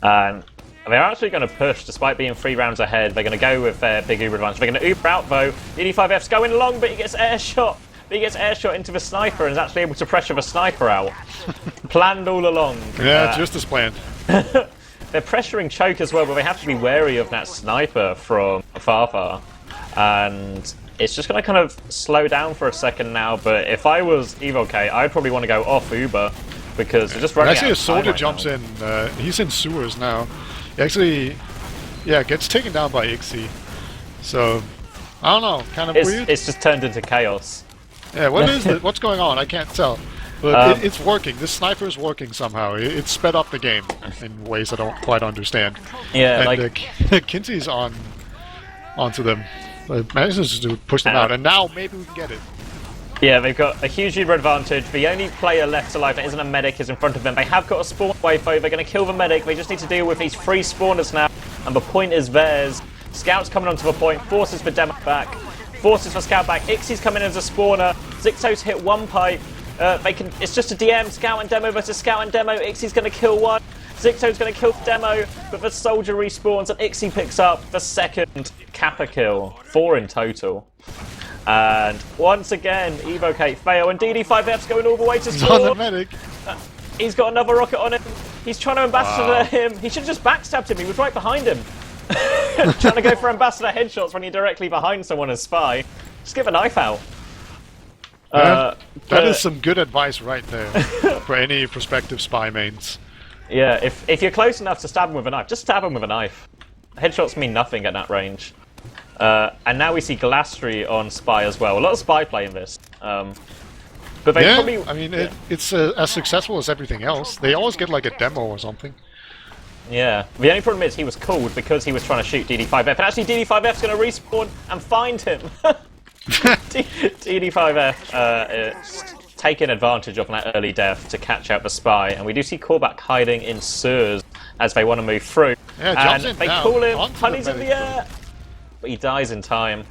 Speaker 1: And they're actually going to push, despite being 3 rounds ahead. They're going to go with their big Uber advantage. They're going to Uber out, though. DD5F's going long, but he gets air shot. But he gets air shot into the sniper and is actually able to pressure the sniper out. Planned all along.
Speaker 2: Yeah, just as planned.
Speaker 1: They're pressuring Choke as well, but they have to be wary of that sniper from far. And it's just going to kind of slow down for a second now. But if I was Evokate, I'd probably want to go off Uber because they're just running
Speaker 2: actually,
Speaker 1: out of time
Speaker 2: a soldier
Speaker 1: right
Speaker 2: jumps
Speaker 1: now.
Speaker 2: in. He's in sewers now. He actually, gets taken down by Ixie. So, I don't know, kind of weird.
Speaker 1: It's just turned into chaos.
Speaker 2: Yeah, what is it? What's going on? I can't tell. But it's working. This sniper is working somehow. It sped up the game in ways I don't quite understand.
Speaker 1: Yeah,
Speaker 2: and Kinsey's onto them. Manages to push them out, and now maybe we can get it.
Speaker 1: Yeah, they've got a huge Uber advantage. The only player left alive that isn't a medic is in front of them. They have got a spawn wave though. They're going to kill the medic. They just need to deal with these 3 spawners now, and the point is theirs. Scout's coming onto the point, forces the demo back, forces for Scout back. Ixie's coming in as a spawner. Zicto's hit 1 pipe. It's just a DM, Scout and Demo versus Scout and Demo. Ixie's going to kill 1. Zicto's going to kill Demo, but the soldier respawns and Ixie picks up the second Kappa kill. 4 in total. And once again, Evokate fail, and DD5F's going all the way to spawn.
Speaker 2: On the medic.
Speaker 1: He's got another rocket on him. He's trying to ambassador him. He should have just backstabbed him. He was right behind him. Trying to go for ambassador headshots when you're directly behind someone as spy. Just give a knife out.
Speaker 2: That is some good advice right there for any prospective spy mains.
Speaker 1: Yeah, if you're close enough to stab him with a knife, just stab him with a knife. Headshots mean nothing at that range. And now we see Glastry on spy as well. A lot of spy play in this. But they probably...
Speaker 2: I mean, it's as successful as everything else. They always get like a demo or something.
Speaker 1: Yeah. The only problem is he was called because he was trying to shoot DD5F. And actually DD5F's going to respawn and find him. DD5F taking advantage of that early death to catch out the spy. And we do see Corbac hiding in sewers as they want to move through.
Speaker 2: Yeah,
Speaker 1: and they call him, Honey's in the air. But he dies in time.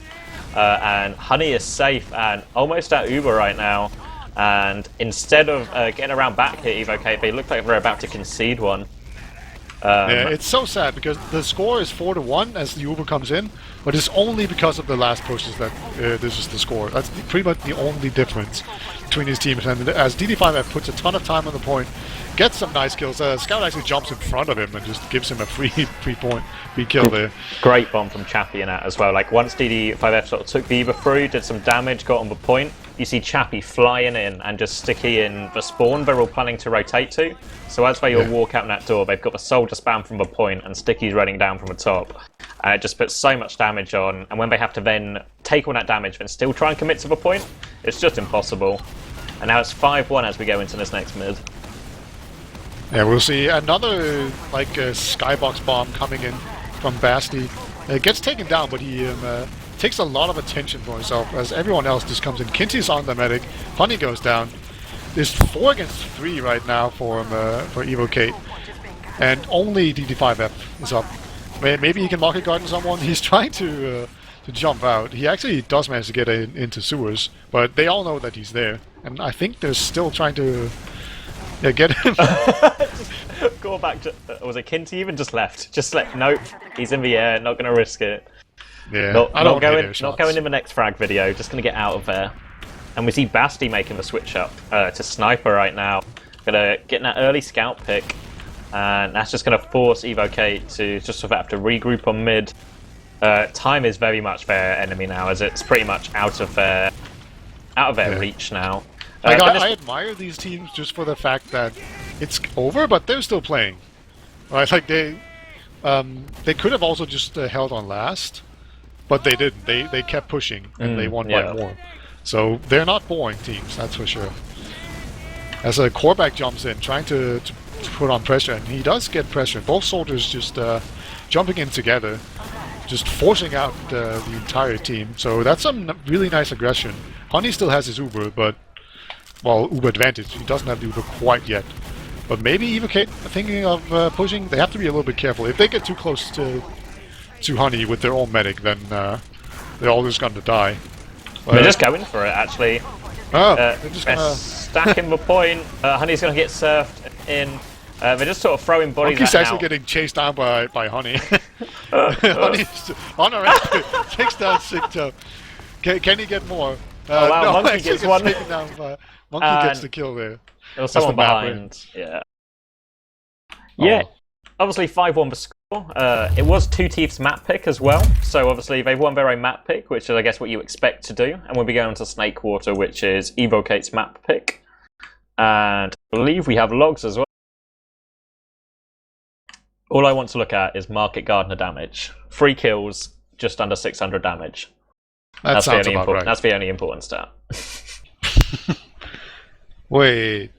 Speaker 1: And Honey is safe and almost at Uber right now. And instead of getting around back here, Evokate, they look like they're about to concede one.
Speaker 2: Yeah, it's so sad because the score is 4-1 as the Uber comes in, but it's only because of the last pushes that this is the score. That's pretty much the only difference between these teams. And as DD5F puts a ton of time on the point, gets some nice kills. Scout actually jumps in front of him and just gives him a free kill there.
Speaker 1: Great bomb from Chappie in that as well. Like once DD5F sort of took the Uber through, did some damage, got on the point, you see Chappie flying in and just Sticky in the spawn they're all planning to rotate to. So as they all walk out that door, they've got the soldier spam from the point and Sticky's running down from the top. And it just puts so much damage on, and when they have to then take all that damage and still try and commit to the point, it's just impossible. And now it's 5-1 as we go into this next mid.
Speaker 2: Yeah, we'll see another like skybox bomb coming in from Basti. It gets taken down, but he takes a lot of attention for himself as everyone else just comes in. Kinsey's on the medic. Funny goes down. There's 4 against 3 right now for Evokate, and only DD5F is up. Maybe he can market garden someone. He's trying to jump out. He actually does manage to get into sewers, but they all know that he's there, and I think they're still trying to get him.
Speaker 1: Go back to was it Kinsey even just left? Nope, he's in the air. Not going to risk it.
Speaker 2: Yeah,
Speaker 1: not going in the next frag video. Just going to get out of there. And we see Basti making the switch up to sniper right now. Gonna get that early scout pick, and that's just gonna force Evokate to just sort of have to regroup on mid. Time is very much their enemy now, as it's pretty much out of their reach now.
Speaker 2: I admire these teams just for the fact that it's over, but they're still playing. Right? Like they could have also just held on last, but they didn't. They kept pushing and they won by more. So they're not boring teams, that's for sure. As a Corbac jumps in, trying to to put on pressure, and he does get pressure. Both soldiers just jumping in together, just forcing out the entire team. So that's some really nice aggression. Honey still has his Uber, but, well, Uber advantage. He doesn't have the Uber quite yet. But maybe Evokate thinking of pushing. They have to be a little bit careful. If they get too close to Honey with their own medic, then they're all just going to die.
Speaker 1: They're just going for it, actually.
Speaker 2: Oh, they're just gonna...
Speaker 1: stacking the point. Honey's going to get surfed in. They're just sort of throwing bodies
Speaker 2: Monky's actually
Speaker 1: out.
Speaker 2: getting chased down by Honey. Honey takes down Sicto. Can he get more?
Speaker 1: Oh wow,
Speaker 2: no,
Speaker 1: Monky gets one.
Speaker 2: Down Monky gets the kill there.
Speaker 1: There was someone behind. Yeah. Yeah. Obviously 5-1 the score. It was 2teeth's map pick as well. So obviously they've won their own map pick, which is I guess what you expect to do. And we'll be going to Snake Water, which is Evokate's map pick. And I believe we have logs as well. All I want to look at is Market Gardener damage. 3 kills, just under 600 damage.
Speaker 2: That sounds about right.
Speaker 1: That's the only important stat.
Speaker 2: Wait,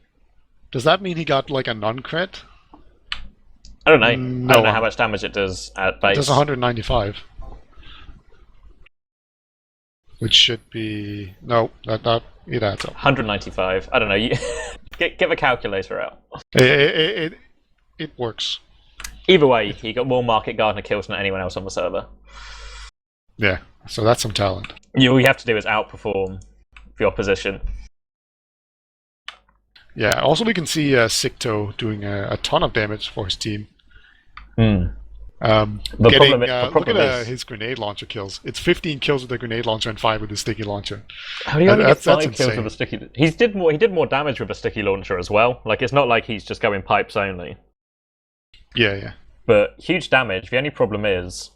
Speaker 2: does that mean he got like a non-crit?
Speaker 1: I don't know. No. I don't know how much damage it does at base.
Speaker 2: It does 195. Which should be... No, it adds up.
Speaker 1: 195. I don't know. You get a calculator out.
Speaker 2: It works.
Speaker 1: Either way, he got more Market Gardener kills than anyone else on the server.
Speaker 2: Yeah, so that's some talent.
Speaker 1: All you have to do is outperform the opposition.
Speaker 2: Yeah, also we can see Sicto doing a ton of damage for his team.
Speaker 1: The
Speaker 2: Look at his grenade launcher kills. It's 15 kills with the grenade launcher and 5 with the sticky launcher.
Speaker 1: How do you only get 5 kills with a sticky? He did more damage with a sticky launcher as well. Like it's not like he's just going pipes only.
Speaker 2: Yeah.
Speaker 1: But huge damage. The only problem is,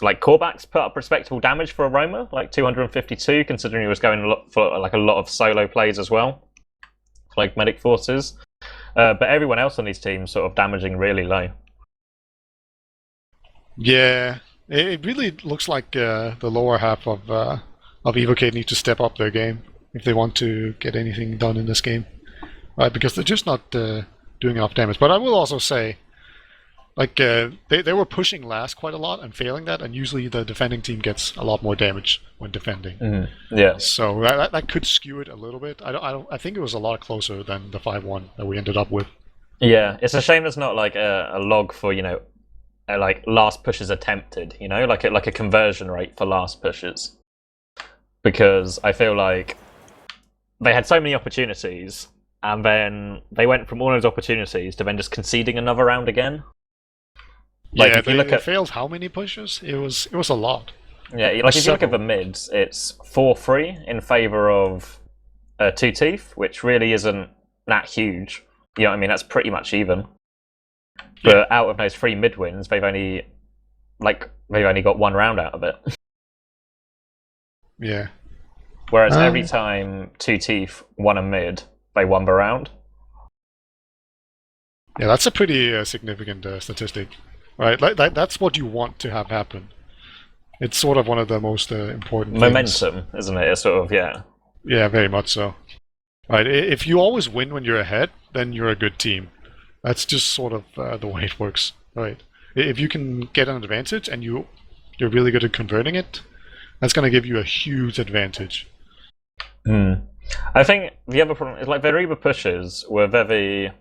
Speaker 1: like Corbac's put up respectable damage for a roamer, like 252, considering he was going for a lot of solo plays as well, like medic forces. But everyone else on these teams sort of damaging really low.
Speaker 2: Yeah, it really looks like the lower half of Evokate need to step up their game if they want to get anything done in this game, right? Because they're just not doing enough damage. But I will also say, like they were pushing last quite a lot and failing that, and usually the defending team gets a lot more damage when defending.
Speaker 1: Mm-hmm. Yeah.
Speaker 2: So that could skew it a little bit. I think it was a lot closer than the 5-1 that we ended up with.
Speaker 1: Yeah, it's a shame there's not like a log for like last pushes attempted, like a conversion rate for last pushes, because I feel like they had so many opportunities and then they went from all those opportunities to then just conceding another round again. Like
Speaker 2: yeah,
Speaker 1: if you look at
Speaker 2: failed how many pushes? It was a lot.
Speaker 1: Yeah, like if you look at the mids, it's 4-3 in favor of 2teeth, which really isn't that huge. You know what I mean? That's pretty much even. But out of those 3 mid wins, they've only got 1 round out of it.
Speaker 2: Yeah.
Speaker 1: Whereas every time 2teeth won a mid, they won the round.
Speaker 2: Yeah, that's a pretty significant statistic, right? Like that's what you want to have happen. It's sort of one of the most important
Speaker 1: momentum,
Speaker 2: things.
Speaker 1: Isn't it? It's sort of
Speaker 2: Yeah, very much so. Right. If you always win when you're ahead, then you're a good team. That's just sort of the way it works, right? If you can get an advantage and you're really good at converting it, that's going to give you a huge advantage.
Speaker 1: I think the other problem is like their Uber pushes were very.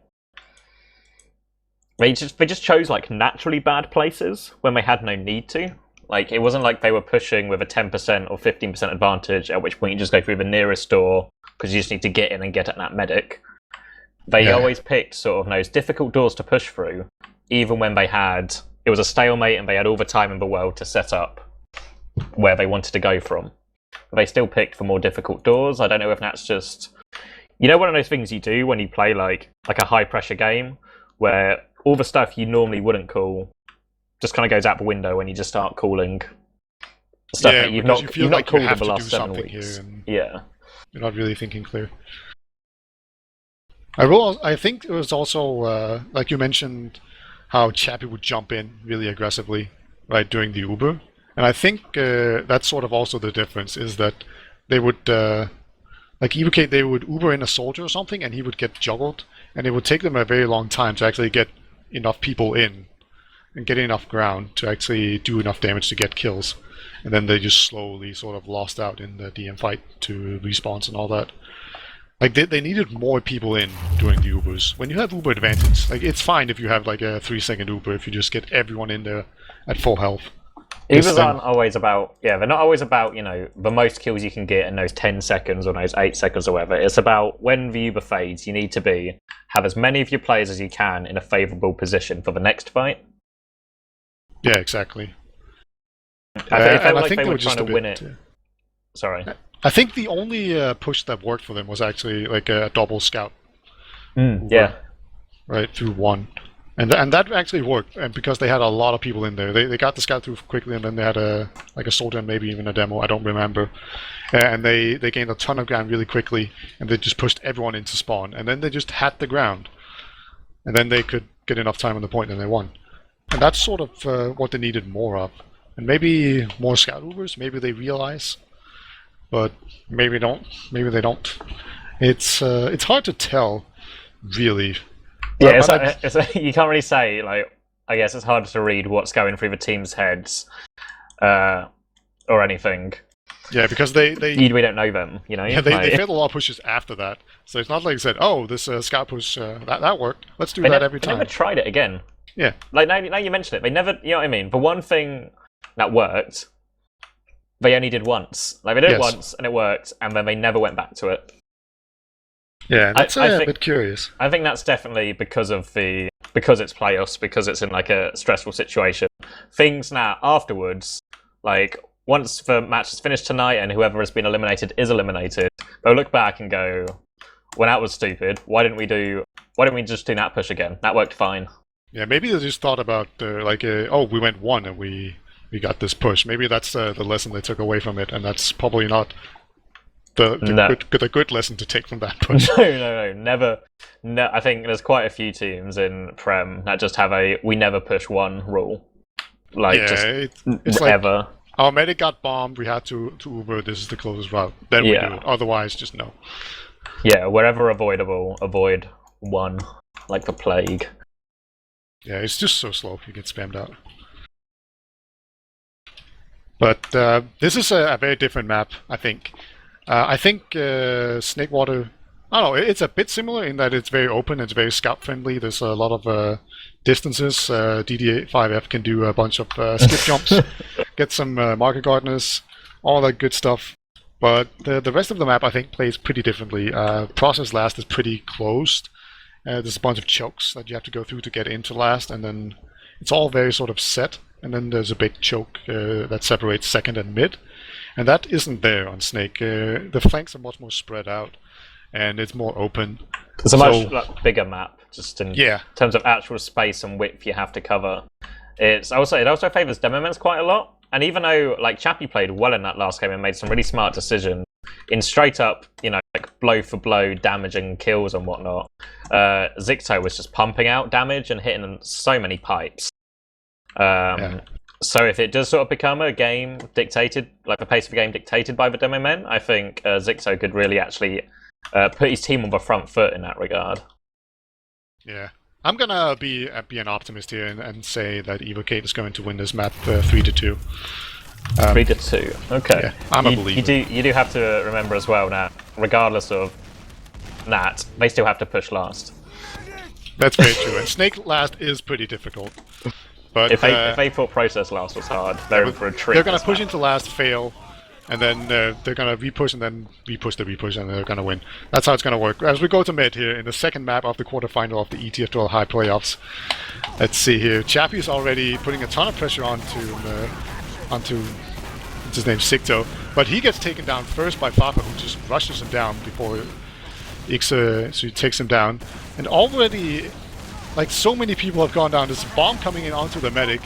Speaker 1: They just chose like naturally bad places when they had no need to. Like it wasn't like they were pushing with a 10% or 15% advantage, at which point you just go through the nearest door because you just need to get in and get at that medic. They always picked sort of those difficult doors to push through, even when it was a stalemate and they had all the time in the world to set up where they wanted to go from. They still picked the more difficult doors. I don't know if that's just, one of those things you do when you play like a high pressure game where all the stuff you normally wouldn't call just kind of goes out the window when you just start calling stuff that you've not called in the last 7 weeks.
Speaker 2: You're not really thinking clear. I think it was also, like you mentioned, how Chappie would jump in really aggressively, right, during the Uber. And I think that's sort of also the difference, is that they would, like Evokate, they would Uber in a soldier or something, and he would get juggled, and it would take them a very long time to actually get enough people in and get enough ground to actually do enough damage to get kills. And then they just slowly sort of lost out in the DM fight to respawns and all that. Like, they needed more people in during the Ubers. When you have Uber advantage, like, it's fine if you have like a 3-second Uber if you just get everyone in there at full health.
Speaker 1: Ubers aren't always about, they're not always about, the most kills you can get in those 10 seconds or those 8 seconds or whatever. It's about when the Uber fades, you need to have as many of your players as you can in a favourable position for the next fight.
Speaker 2: Yeah, exactly.
Speaker 1: I felt like they were trying to win it. Sorry.
Speaker 2: I think the only push that worked for them was actually like a double scout.
Speaker 1: Yeah.
Speaker 2: Right, through one. And that actually worked, and because they had a lot of people in there. They got the scout through quickly, and then they had a soldier and maybe even a demo, I don't remember. And they gained a ton of ground really quickly, and they just pushed everyone into spawn. And then they just had the ground. And then they could get enough time on the point and they won. And that's sort of what they needed more of. And maybe more scout Ubers, maybe they realize. But maybe they don't. It's hard to tell, really.
Speaker 1: Yeah, you can't really say. Like, I guess it's hard to read what's going through the team's heads, or anything.
Speaker 2: Yeah, because we
Speaker 1: don't know them.
Speaker 2: Yeah, they failed a lot of pushes after that. So it's not like they said, "Oh, this scout push that worked. Let's do that every time."
Speaker 1: They never tried it again.
Speaker 2: Yeah.
Speaker 1: Like now you mention it, they never. You know what I mean? The one thing that worked, they only did once. Like, they did it once and it worked, and then they never went back to it.
Speaker 2: Yeah, that's a bit curious.
Speaker 1: I think that's definitely because it's playoffs, because it's in like a stressful situation. Things now afterwards, like once the match is finished tonight and whoever has been eliminated is eliminated, they'll look back and go, "Well, that was stupid. Why didn't we just do that push again? That worked fine."
Speaker 2: Yeah, maybe they just thought about we went one and we got this push. Maybe that's the lesson they took away from it, and that's probably not the good lesson to take from that push.
Speaker 1: No, never. No, I think there's quite a few teams in Prem that just have a "we never push one" rule. Like, it's ever.
Speaker 2: Like, our medic got bombed. We had to Uber. This is the closest route. Then we do it. Otherwise, just no.
Speaker 1: Yeah, wherever avoidable, avoid one, like the plague.
Speaker 2: Yeah, it's just so slow. You get spammed out. But this is a very different map, I think. I think Snakewater, I don't know, it's a bit similar in that it's very open, it's very scout-friendly, there's a lot of distances. DD5F can do a bunch of skip jumps, get some market gardeners, all that good stuff. But the rest of the map, I think, plays pretty differently. Process last is pretty closed. There's a bunch of chokes that you have to go through to get into last, and then it's all very sort of set. And then there's a big choke that separates second and mid. And that isn't there on Snake. The flanks are much more spread out, and it's more open.
Speaker 1: It's a much bigger map, just in terms of actual space and width you have to cover. It also favours demo men quite a lot. And even though like Chappie played well in that last game and made some really smart decisions in straight up, like blow for blow damage and kills and whatnot, Zicto was just pumping out damage and hitting so many pipes. So if it does sort of become a game dictated, like the pace of the game dictated by the demo men, I think Zicto could really actually put his team on the front foot in that regard.
Speaker 2: Yeah. I'm gonna be an optimist here and say that Evokate is going to win this map 3-2.
Speaker 1: 3-2. Okay.
Speaker 2: Yeah, I'm a believer.
Speaker 1: You do have to remember as well that, regardless of that, they still have to push last.
Speaker 2: That's very true. And Snake last is pretty difficult. But
Speaker 1: if they thought process last was hard, they're in for a treat.
Speaker 2: They're gonna push into last, fail, and then they're gonna repush and then repush the repush, and they're gonna win. That's how it's gonna work. As we go to mid here in the second map of the quarterfinal of the ETF2L High Playoffs. Let's see here. Chappie's already putting a ton of pressure onto what's his name, Zicto, but he gets taken down first by Fafa, who just rushes him down before so he takes him down, and already. Like, so many people have gone down. There's a bomb coming in onto the medic.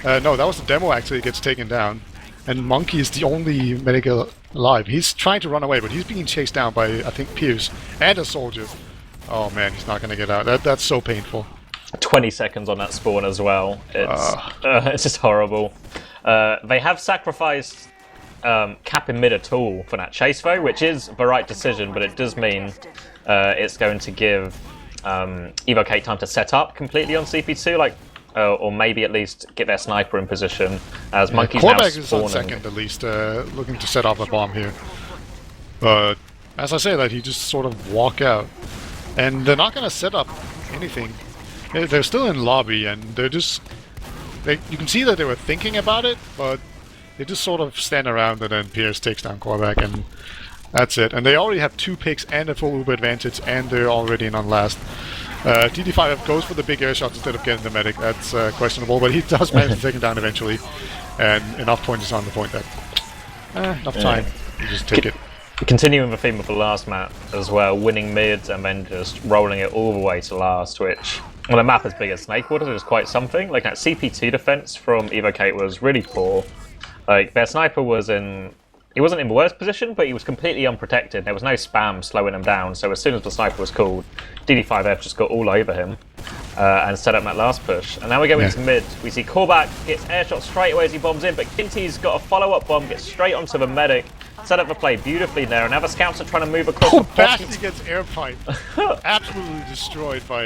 Speaker 2: No, that was the demo actually gets taken down. And Monky is the only medic alive. He's trying to run away, but he's being chased down by, I think, Pierce and a soldier. Oh man, he's not going to get out. That's so painful.
Speaker 1: 20 seconds on that spawn as well. It's just horrible. They have sacrificed capping mid at all for that chase though, which is the right decision, but it does mean it's going to give Evokate time to set up completely on CP2, like, or maybe at least get their sniper in position, as Monky's now
Speaker 2: Corbac is on
Speaker 1: spawning.
Speaker 2: second at least, looking to set up a bomb here. But as I say that, he just sort of walk out. And they're not going to set up anything. They're still in lobby, and they're just... you can see that they were thinking about it, but they just sort of stand around, and then Pierce takes down Corbac, and that's it. And they already have 2 picks and a full Uber advantage, and they're already in on last. TD5 goes for the big air shot instead of getting the medic. That's questionable, but he does manage to take him down eventually. And enough points on the point that... enough time. You just take it.
Speaker 1: Continuing the theme of the last map as well, winning mid and then just rolling it all the way to last, which on a map as big as Snakewater is quite something. Like that CP2 defense from Evokate was really poor. Like their sniper was in... He wasn't in the worst position, but he was completely unprotected. There was no spam slowing him down, so as soon as the sniper was called, DD5F just got all over him and set up that last push. And now we go into mid. We see Corbac gets air shot straight away as he bombs in, but Kinty's got a follow-up bomb, gets straight onto the medic. Set up the play beautifully there, and now the scouts are trying to move across the
Speaker 2: basti gets air pipe. Absolutely destroyed by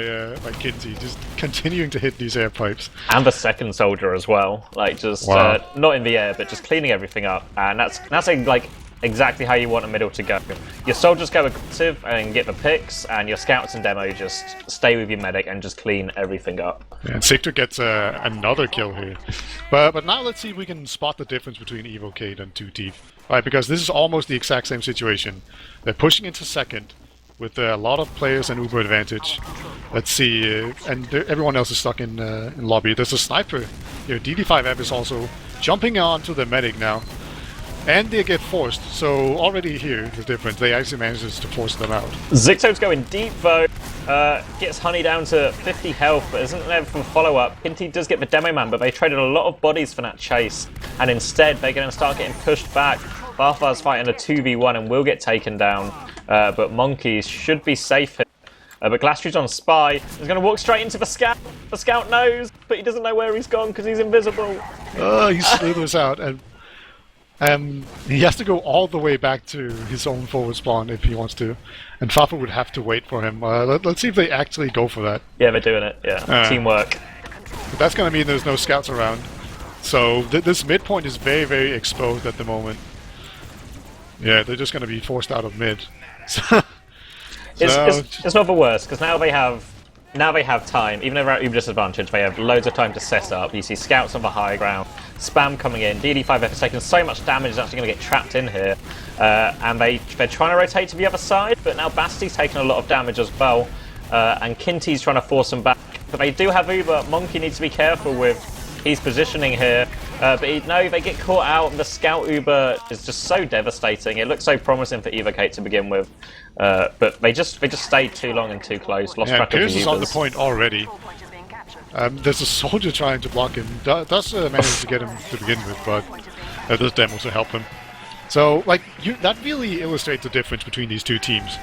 Speaker 2: Kinty, just continuing to hit these air pipes.
Speaker 1: And the second soldier as well, like just not in the air, but just cleaning everything up. And that's like exactly how you want a middle to go. Your soldiers go aggressive and get the picks, and your scouts and demo just stay with your medic and just clean everything up.
Speaker 2: Yeah, and Sictor gets another kill here. But now let's see if we can spot the difference between Evokate and 2teeth. Right, because this is almost the exact same situation. They're pushing into second with a lot of players and Uber advantage. Let's see, and everyone else is stuck in lobby. There's a sniper here. DD5F is also jumping onto the medic now. And they get forced, so already here, the difference. They actually manages to force them out.
Speaker 1: Zicto's going deep though, gets Honey down to 50 health, but isn't there for follow-up. Kinty does get the demo man, but they traded a lot of bodies for that chase, and instead they're going to start getting pushed back. Barthar's fighting a 2v1 and will get taken down, but Monky should be safe here. But Glastry's on Spy. He's going to walk straight into the scout. The scout knows, but he doesn't know where he's gone because he's invisible.
Speaker 2: He slithers out, and he has to go all the way back to his own forward spawn if he wants to. And Fafa would have to wait for him. Let's see if they actually go for that.
Speaker 1: Yeah, they're doing it. Yeah, teamwork.
Speaker 2: But that's going to mean there's no scouts around. So this midpoint is very, very exposed at the moment. Yeah, they're just going to be forced out of mid.
Speaker 1: It's not the worst, because now they have time. Even though they're at Uber disadvantage, they have loads of time to set up. You see scouts on the high ground, spam coming in. DD5F has taken so much damage, is actually going to get trapped in here. And they're trying to rotate to the other side, but now Basti's taken a lot of damage as well. And Kinty's trying to force them back. But they do have Uber. Monky needs to be careful with his positioning here. But they get caught out. The scout Uber is just so devastating. It looks so promising for Evokate to begin with. But they just stayed too long and too close. Lost track of the
Speaker 2: Pierce is
Speaker 1: Ubers.
Speaker 2: on the point already. There's a soldier trying to block him. Does manage to get him to begin with, but there's demos to help him. So, that really illustrates the difference between these two teams.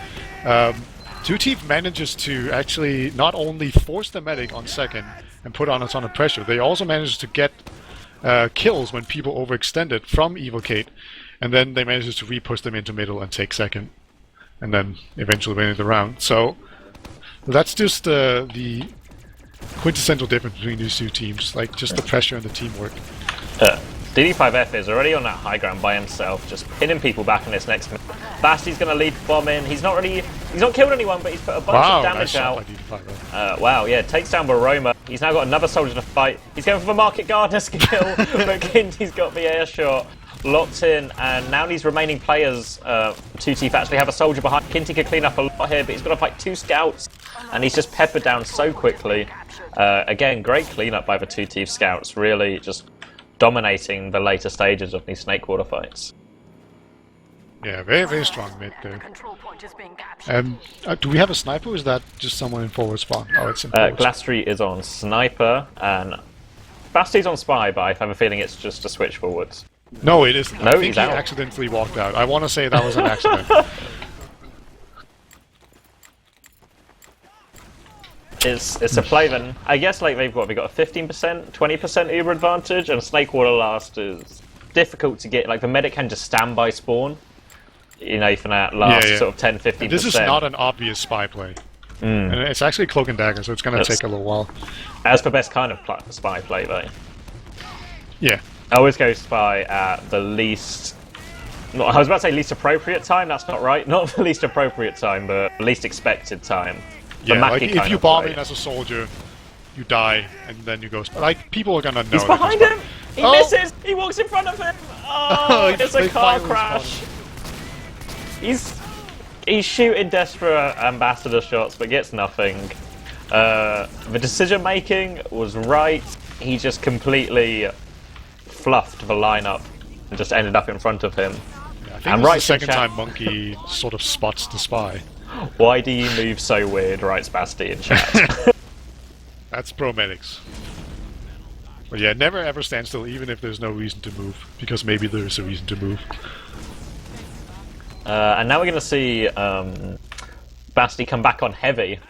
Speaker 2: 2teeth manages to actually not only force the medic on second and put on a ton of pressure, they also manage to get kills when people overextend it from Evokate, and then they manage to re-push them into middle and take second, and then eventually win the round. So that's just the quintessential difference between these two teams, just the pressure and the teamwork.
Speaker 1: DD5F is already on that high ground by himself, just pinning people back in this next minute. Basti's going to lead the bomb in. He's not killed anyone, but he's put a bunch of damage out. Wow, yeah, takes down Baroma. He's now got another soldier to fight. He's going for the Market Gardener skill, but Kinty's got the air shot locked in, and now these remaining players, 2teeth actually have a soldier behind. Kinty could clean up a lot here, but he's got to fight 2 scouts, and he's just peppered down so quickly. Again, great cleanup by the 2teeth scouts, really just dominating the later stages of these Snakewater fights.
Speaker 2: Yeah, very, very strong mid there. Do we have a sniper, or is that just someone in forward spawn? Oh, it's in forward
Speaker 1: Glastry is on sniper, and Basti's on spy, but I have a feeling it's just a switch forwards.
Speaker 2: No, it isn't.
Speaker 1: No,
Speaker 2: I think
Speaker 1: he's
Speaker 2: he
Speaker 1: out.
Speaker 2: accidentally walked out. I want to say that was an accident.
Speaker 1: It's a play then. I guess they've got a 15%, 20% Uber advantage, and Snakewater last is difficult to get. The medic can just stand by spawn, for that last sort of 10-15%.
Speaker 2: This is not an obvious spy play. And it's actually Cloak and Dagger, so it's going to take a little while.
Speaker 1: As for best kind of spy play, though.
Speaker 2: Yeah.
Speaker 1: I always go spy at the least... I was about to say least appropriate time, that's not right. Not the least appropriate time, but least expected time.
Speaker 2: Yeah, like if you bomb in as a soldier, you die, and then you go... Like, people are gonna know.
Speaker 1: He's behind him! He misses! He walks in front of him! Oh, it's a car crash! He's shooting desperate ambassador shots, but gets nothing. The decision making was right. He just completely fluffed the lineup and just ended up in front of him.
Speaker 2: Yeah, I think this is the second time Monky sort of spots the spy.
Speaker 1: Why do you move so weird, writes Basti in chat.
Speaker 2: That's pro medics. But yeah, never ever stand still, even if there's no reason to move, because maybe there's a reason to move.
Speaker 1: And now we're going to see Basti come back on heavy.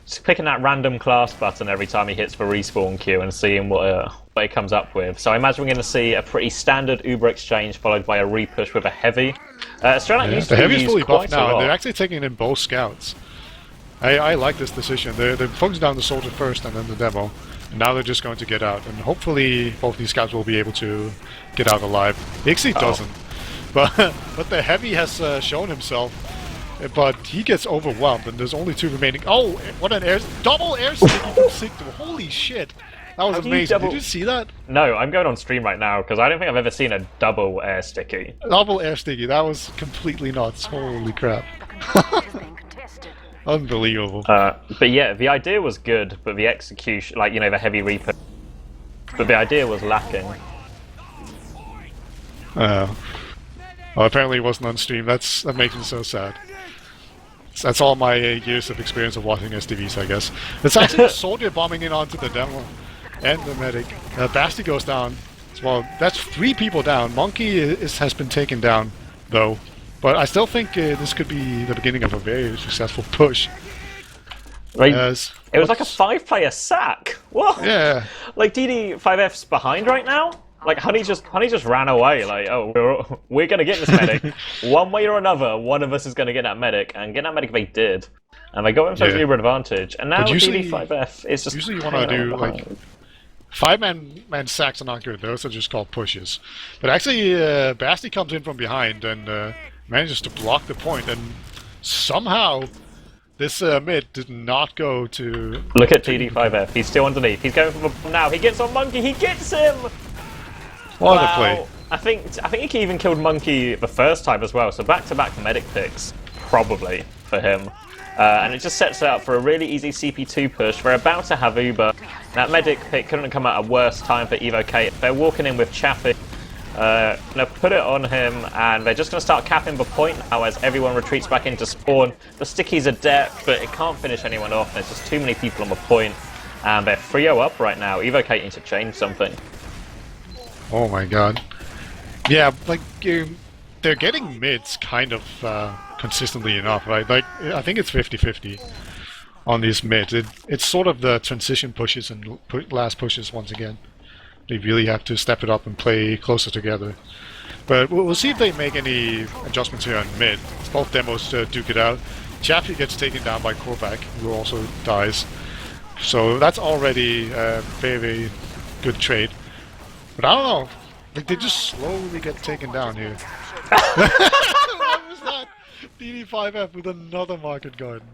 Speaker 1: Just clicking that random class button every time he hits the respawn queue and seeing what he comes up with. So I imagine we're going to see a pretty standard Uber exchange followed by a repush with a heavy.
Speaker 2: The heavy is fully buffed now, and they're actually taking in both scouts. I like this decision. They're focusing down the soldier first and then the demo. And now they're just going to get out, and hopefully both these scouts will be able to get out alive. He actually doesn't, but the heavy has shown himself. But he gets overwhelmed, and there's only 2 remaining. Oh, what an double air sticky from Sigma! Holy shit, that was amazing. Did you see that?
Speaker 1: No, I'm going on stream right now because I don't think I've ever seen a double air sticky.
Speaker 2: Double air sticky. That was completely nuts. Holy crap! Unbelievable.
Speaker 1: But yeah, the idea was good, but the execution, like, you know, the heavy reaper, but the idea was lacking.
Speaker 2: Well, apparently it wasn't on stream. That makes me so sad. That's all my years of experience of watching STVs, I guess. It's actually a soldier bombing in onto the demo and the medic. Basti goes down. Well, that's 3 people down. Monky has been taken down, though. But I still think this could be the beginning of a very successful push.
Speaker 1: Like, it was like a 5-player sack. What?
Speaker 2: Yeah.
Speaker 1: Like DD5F's behind right now. Like Honey just ran away. Like, oh, we're gonna get this medic one way or another. One of us is gonna get that medic, and get that medic they did, and they got themselves an advantage. And now DD5F is just
Speaker 2: usually you want to do like 5-man sacks are not good. Those are just called pushes. But actually, Basti comes in from behind and manages to block the point, and somehow this mid did not go to.
Speaker 1: Look at DD5F. He's still underneath. He's going for the bomb now. He gets on Monky. He gets him.
Speaker 2: What a play.
Speaker 1: I think he even killed Monky the first time as well, so back-to-back medic picks, probably, for him. And it just sets it up for a really easy CP2 push. They're about to have Uber. That medic pick couldn't come at a worse time for Evokate. They're walking in with Chaffee. Gonna put it on him, and they're just gonna start capping the point now as everyone retreats back into spawn. The sticky's a depth, but it can't finish anyone off. There's just too many people on the point, and they're 3-0 up right now. Evokate needs to change something.
Speaker 2: Oh my god. Yeah, like, they're getting mids kind of consistently enough, right? Like, I think it's 50-50 on these mids. It's sort of the transition pushes and last pushes once again. They really have to step it up and play closer together. But we'll see if they make any adjustments here on mid. Both demos duke it out. Chaffee gets taken down by Corbac, who also dies. So that's already a very, very good trade. But I don't know. Like, they just slowly get taken down here. What was that? DD5F with another market garden.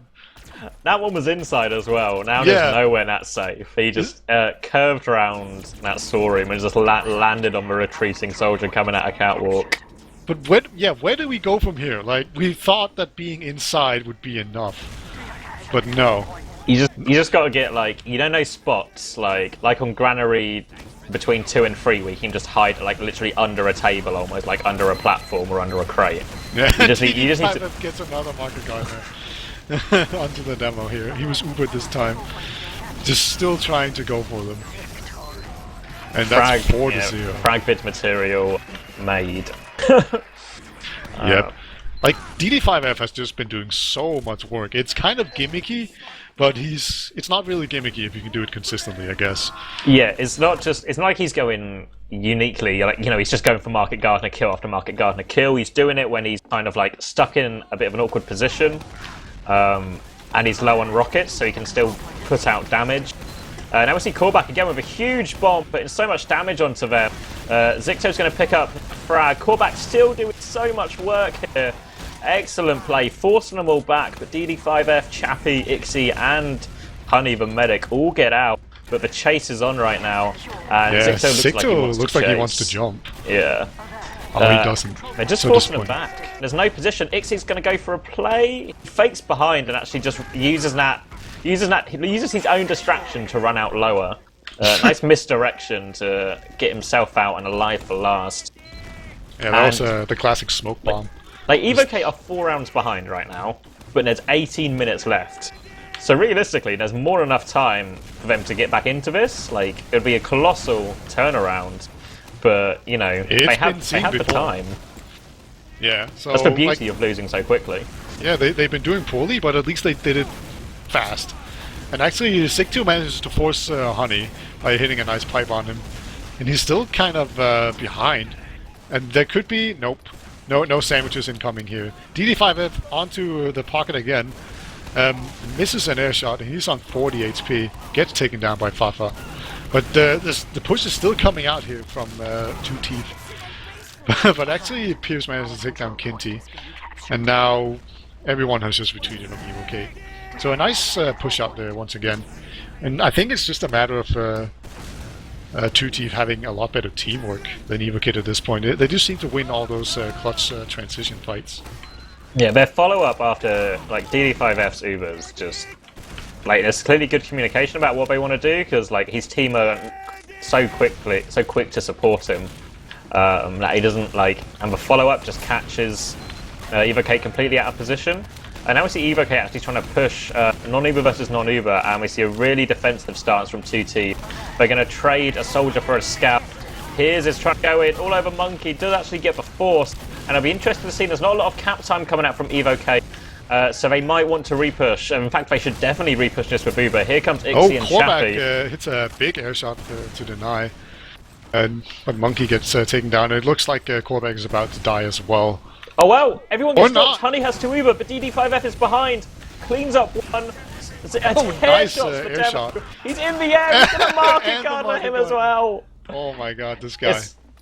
Speaker 1: That one was inside as well. Now there's nowhere that safe. He just curved around that storeroom and just landed on the retreating soldier coming at a catwalk.
Speaker 2: But where do we go from here? Like, we thought that being inside would be enough, but no.
Speaker 1: You just got to get, like, you don't know spots like on Granary between 2 and 3 where you can just hide, like, literally under a table, almost like under a platform or under a crate.
Speaker 2: Yeah,
Speaker 1: you just need to
Speaker 2: gets another market gardener onto the demo here. He was Ubered this time, just still trying to go for them. And that's 4-0.
Speaker 1: Frag bid material made.
Speaker 2: Yep. Like, DD5F has just been doing so much work. It's kind of gimmicky, but it's not really gimmicky if you can do it consistently, I guess.
Speaker 1: Yeah, it's not like he's going uniquely, like, you know, he's just going for Market Gardener kill after Market Gardener kill. He's doing it when he's kind of like stuck in a bit of an awkward position, and he's low on rockets, so he can still put out damage. Now we see Corbac again with a huge bomb, putting so much damage onto them. Zicto's going to pick up frag. Corbac still doing so much work here. Excellent play, forcing them all back, but DD5F, Chappie, Ixie, and Honey the medic all get out, but the chase is on right now, and
Speaker 2: yeah,
Speaker 1: Zicto
Speaker 2: looks like he wants to jump.
Speaker 1: Yeah.
Speaker 2: Oh, he doesn't.
Speaker 1: They're just forcing him back. There's no position. Ixie's going to go for a play. He fakes behind and actually just uses his own distraction to run out lower. Nice misdirection to get himself out and alive for last.
Speaker 2: Yeah, that was the classic smoke bomb.
Speaker 1: Like, Evokate are 4 rounds behind right now, but there's 18 minutes left. So realistically, there's more than enough time for them to get back into this. Like, it would be a colossal turnaround, but, you know, they have the time.
Speaker 2: Yeah, so...
Speaker 1: That's the beauty of losing so quickly.
Speaker 2: Yeah, they've been doing poorly, but at least they did it fast. And actually, Zicto manages to force Honey by hitting a nice pipe on him. And he's still kind of behind. And there could be... Nope. No sandwiches incoming here. DD5F onto the pocket again. Misses an air shot, and he's on 40 HP. Gets taken down by Fafa. But the push is still coming out here from 2teeth. But actually, Pierce manages to take down Kinty. And now everyone has just retreated from Evokate. So a nice push out there once again. And I think it's just a matter of 2teeth having a lot better teamwork than Evokate at this point. They just seem to win all those clutch transition fights.
Speaker 1: Yeah, their follow-up after like DD5F's Ubers just like there's clearly good communication about what they want to do, because like his team are so quick to support him that he doesn't like, and the follow-up just catches Evokate completely out of position. And now we see Evokate actually trying to push non-Uber versus non-Uber, and we see a really defensive stance from 2teeth. They're going to trade a soldier for a scout. Here's his trying to go in all over Monky, does actually get the force, and I'll be interested to see there's not a lot of cap time coming out from Evokate, so they might want to repush. In fact, they should definitely repush this with Uber. Here comes Ixie and Chappie.
Speaker 2: Corbac hits a big air shot to deny, but Monky gets taken down. It looks like Corbac is about to die as well.
Speaker 1: Oh well, everyone gets stopped. Honey has 2 Uber, but DD5F is behind. Cleans up one.
Speaker 2: Nice air shot.
Speaker 1: He's in the air. He's going to Market Gardener him as well.
Speaker 2: Oh my god, this guy.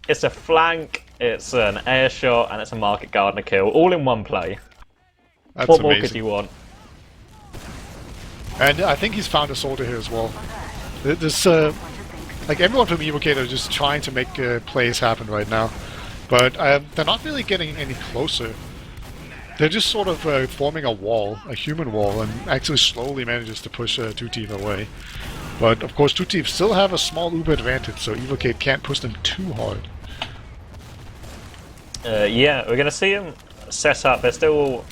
Speaker 1: It's a flank, it's an air shot, and it's a Market Gardener kill, all in one play.
Speaker 2: That's
Speaker 1: what
Speaker 2: amazing.
Speaker 1: more could you want?
Speaker 2: And I think he's found a soldier here as well. This, like everyone from Evokate are just trying to make plays happen right now. But they're not really getting any closer. They're just sort of forming a wall, a human wall, and actually slowly manages to push 2teeth away. But of course 2teeth still have a small Uber advantage, so Evokate can't push them too hard.
Speaker 1: Yeah, we're going to see them set up. They're still...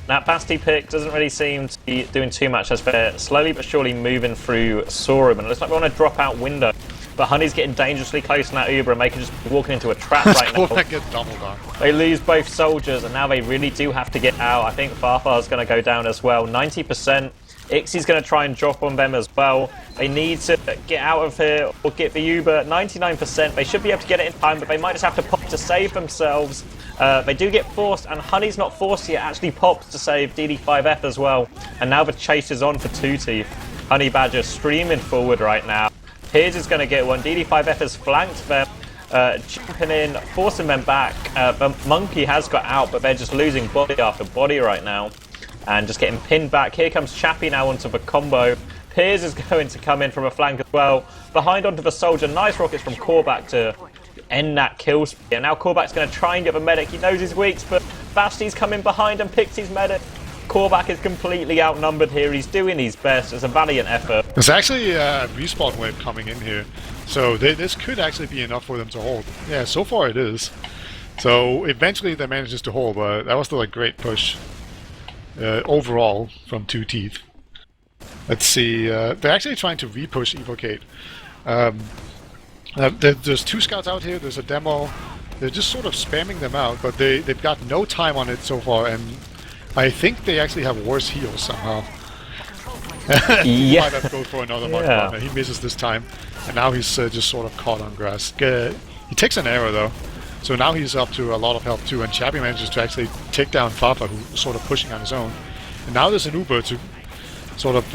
Speaker 1: That basti pick doesn't really seem to be doing too much as they're slowly but surely moving through Sorum, and it looks like we want to drop out window. But Honey's getting dangerously close in that Uber, and they can just be walking into a trap right now.
Speaker 2: Get doubled on.
Speaker 1: They lose both soldiers, and now they really do have to get out. I think Farfar's going to go down as well. 90%. Ixie's going to try and drop on them as well. They need to get out of here or get the Uber. 99%. They should be able to get it in time, but they might just have to pop to save themselves. They do get forced, and Honey's not forced yet. Actually pops to save DD5F as well. And now the chase is on for 2teeth. Honey Badger streaming forward right now. Piers is going to get one. DD5F has flanked them, jumping in, forcing them back. Monky has got out, but they're just losing body after body right now. And just getting pinned back. Here comes Chappie now onto the combo. Piers is going to come in from a flank as well. Behind onto the soldier. Nice rockets from Corbac to end that kill spree. And now Corbac's going to try and get the medic. He knows his weaks, but Basti's coming behind and picks his medic. Corbac is completely outnumbered here. He's doing his best. It's a valiant effort.
Speaker 2: There's actually a respawn wave coming in here. So this could actually be enough for them to hold. Yeah, so far it is. So eventually they manages to hold, but that was still a great push. Overall from 2teeth. Let's see, they're actually trying to repush Evokate. There's 2 scouts out here, there's a demo. They're just sort of spamming them out, but they've got no time on it so far, and I think they actually have worse heals somehow.
Speaker 1: Yeah.
Speaker 2: DD5F goes for another market partner. He misses this time, and now he's just sort of caught on grass. He takes an arrow though, so now he's up to a lot of help too, and Chappie manages to actually take down Fafa, who's sort of pushing on his own. And now there's an Uber to sort of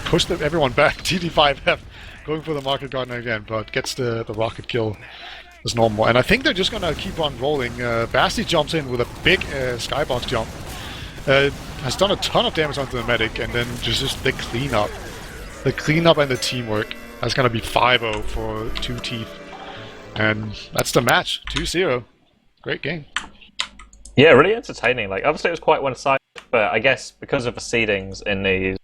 Speaker 2: push everyone back. DD5F going for the market gardener again, but gets the rocket kill as normal. And I think they're just gonna keep on rolling. Basti jumps in with a big skybox jump. Has done a ton of damage onto the medic, and then just the cleanup. The cleanup and the teamwork. That's gonna be 5-0 for 2teeth. And that's the match. 2-0. Great game.
Speaker 1: Yeah, really entertaining. Like, obviously it was quite one-sided, but I guess because of the seedings in these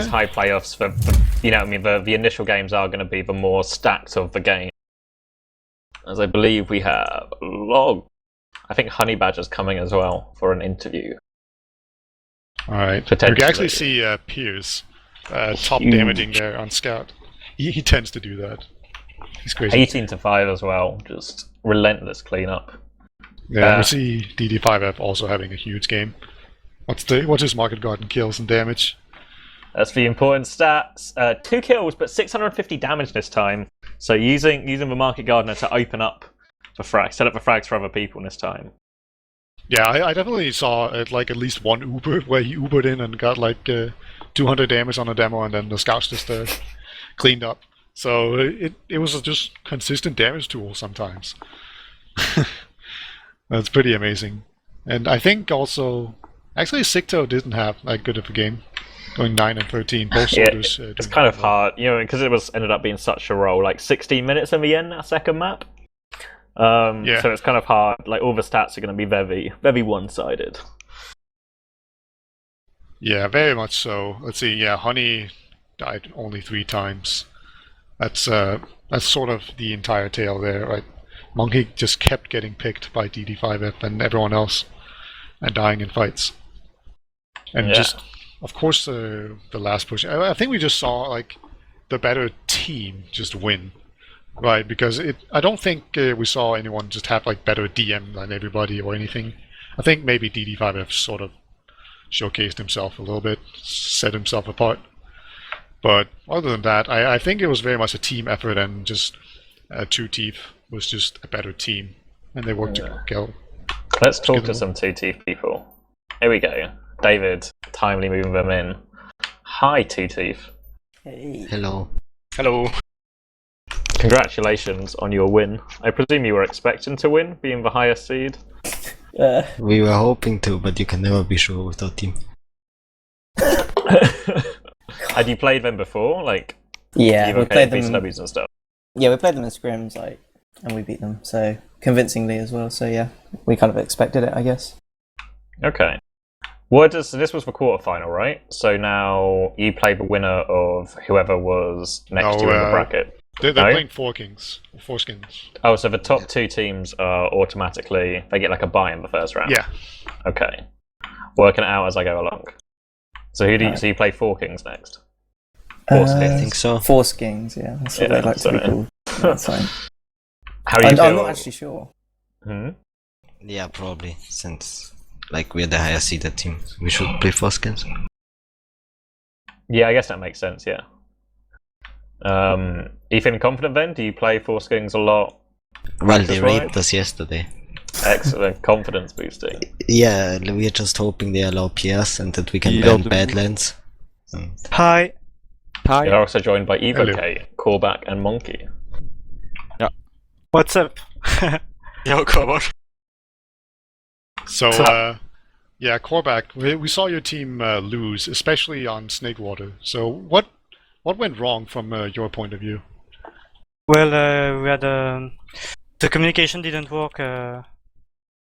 Speaker 1: high playoffs, for you know, I mean, the initial games are going to be the more stacked of the game. As I believe we have Log. I think Honey Badger's coming as well for an interview.
Speaker 2: Alright. We can actually see Piers top damaging there on Scout. He tends to do that. He's crazy.
Speaker 1: 18-5 as well. Just relentless cleanup.
Speaker 2: Yeah, we see DD5F also having a huge game. What's his market garden kills and damage?
Speaker 1: That's the important stats. 2 kills, but 650 damage this time. So using the market gardener to open up the frag, set up the frags for other people this time.
Speaker 2: Yeah, I definitely saw like at least one Uber where he Ubered in and got like 200 damage on a demo, and then the scouts just cleaned up. So it was just consistent damage tool sometimes. That's pretty amazing. And I think also, actually Sicto didn't have that good of a game, going 9-13. Both soldiers.
Speaker 1: It's kind of hard, you know, because it ended up being such a roll, like 16 minutes in the end, that second map. So it's kind of hard. Like all the stats are going to be very, very one-sided.
Speaker 2: Yeah, very much so. Let's see. Yeah, Honey died only 3 times. That's sort of the entire tale there, right? Monky just kept getting picked by DD5F and everyone else, and dying in fights. And just, of course, the last push. I think we just saw like the better team just win, right? Because I don't think we saw anyone just have like better DM than everybody or anything. I think maybe DD5F sort of showcased himself a little bit, set himself apart. But other than that, I think it was very much a team effort, and just 2teeth was just a better team, and they worked together.
Speaker 1: Let's talk to some 2teeth people. Here we go. David, timely moving them in. Hi, 2teeth.
Speaker 3: Hey.
Speaker 4: Hello.
Speaker 3: Hello.
Speaker 1: Congratulations on your win. I presume you were expecting to win, being the highest seed?
Speaker 4: We were hoping to, but you can never be sure with our team.
Speaker 1: Had you played them before? Like,
Speaker 3: Yeah, we played them.
Speaker 1: BCWs and stuff.
Speaker 3: Yeah, we played them in scrims, like, and we beat them so convincingly as well. So yeah, we kind of expected it, I guess.
Speaker 1: Okay. So this was the quarterfinal, right? So now you play the winner of whoever was next to you in the bracket.
Speaker 2: They're playing Foreskins.
Speaker 1: Oh, so the top 2 teams are automatically, they get like a bye in the first round?
Speaker 2: Yeah.
Speaker 1: Okay. Working it out as I go along. So so you play Foreskins next?
Speaker 4: I think so.
Speaker 3: Foreskins, yeah. That's what they like to be called. That's fine.
Speaker 1: How do you feel?
Speaker 3: I'm not actually sure.
Speaker 4: Yeah, probably, since like we're the higher seeded team, we should play Foreskins.
Speaker 1: Yeah, I guess that makes sense, yeah. Are you feeling confident then? Do you play Foreskins a lot?
Speaker 4: Well, they raped us yesterday.
Speaker 1: Excellent, confidence boosting.
Speaker 4: Yeah, we're just hoping they allow PS and that we can ban Badlands.
Speaker 5: Hi.
Speaker 1: You're also joined by Evokate, Corbac, and Monky.
Speaker 5: Yeah. What's up?
Speaker 3: Yo, Corbac.
Speaker 2: So, yeah, Corbac, we saw your team lose, especially on Snakewater. So, what went wrong from your point of view?
Speaker 5: Well, we had the communication didn't work. We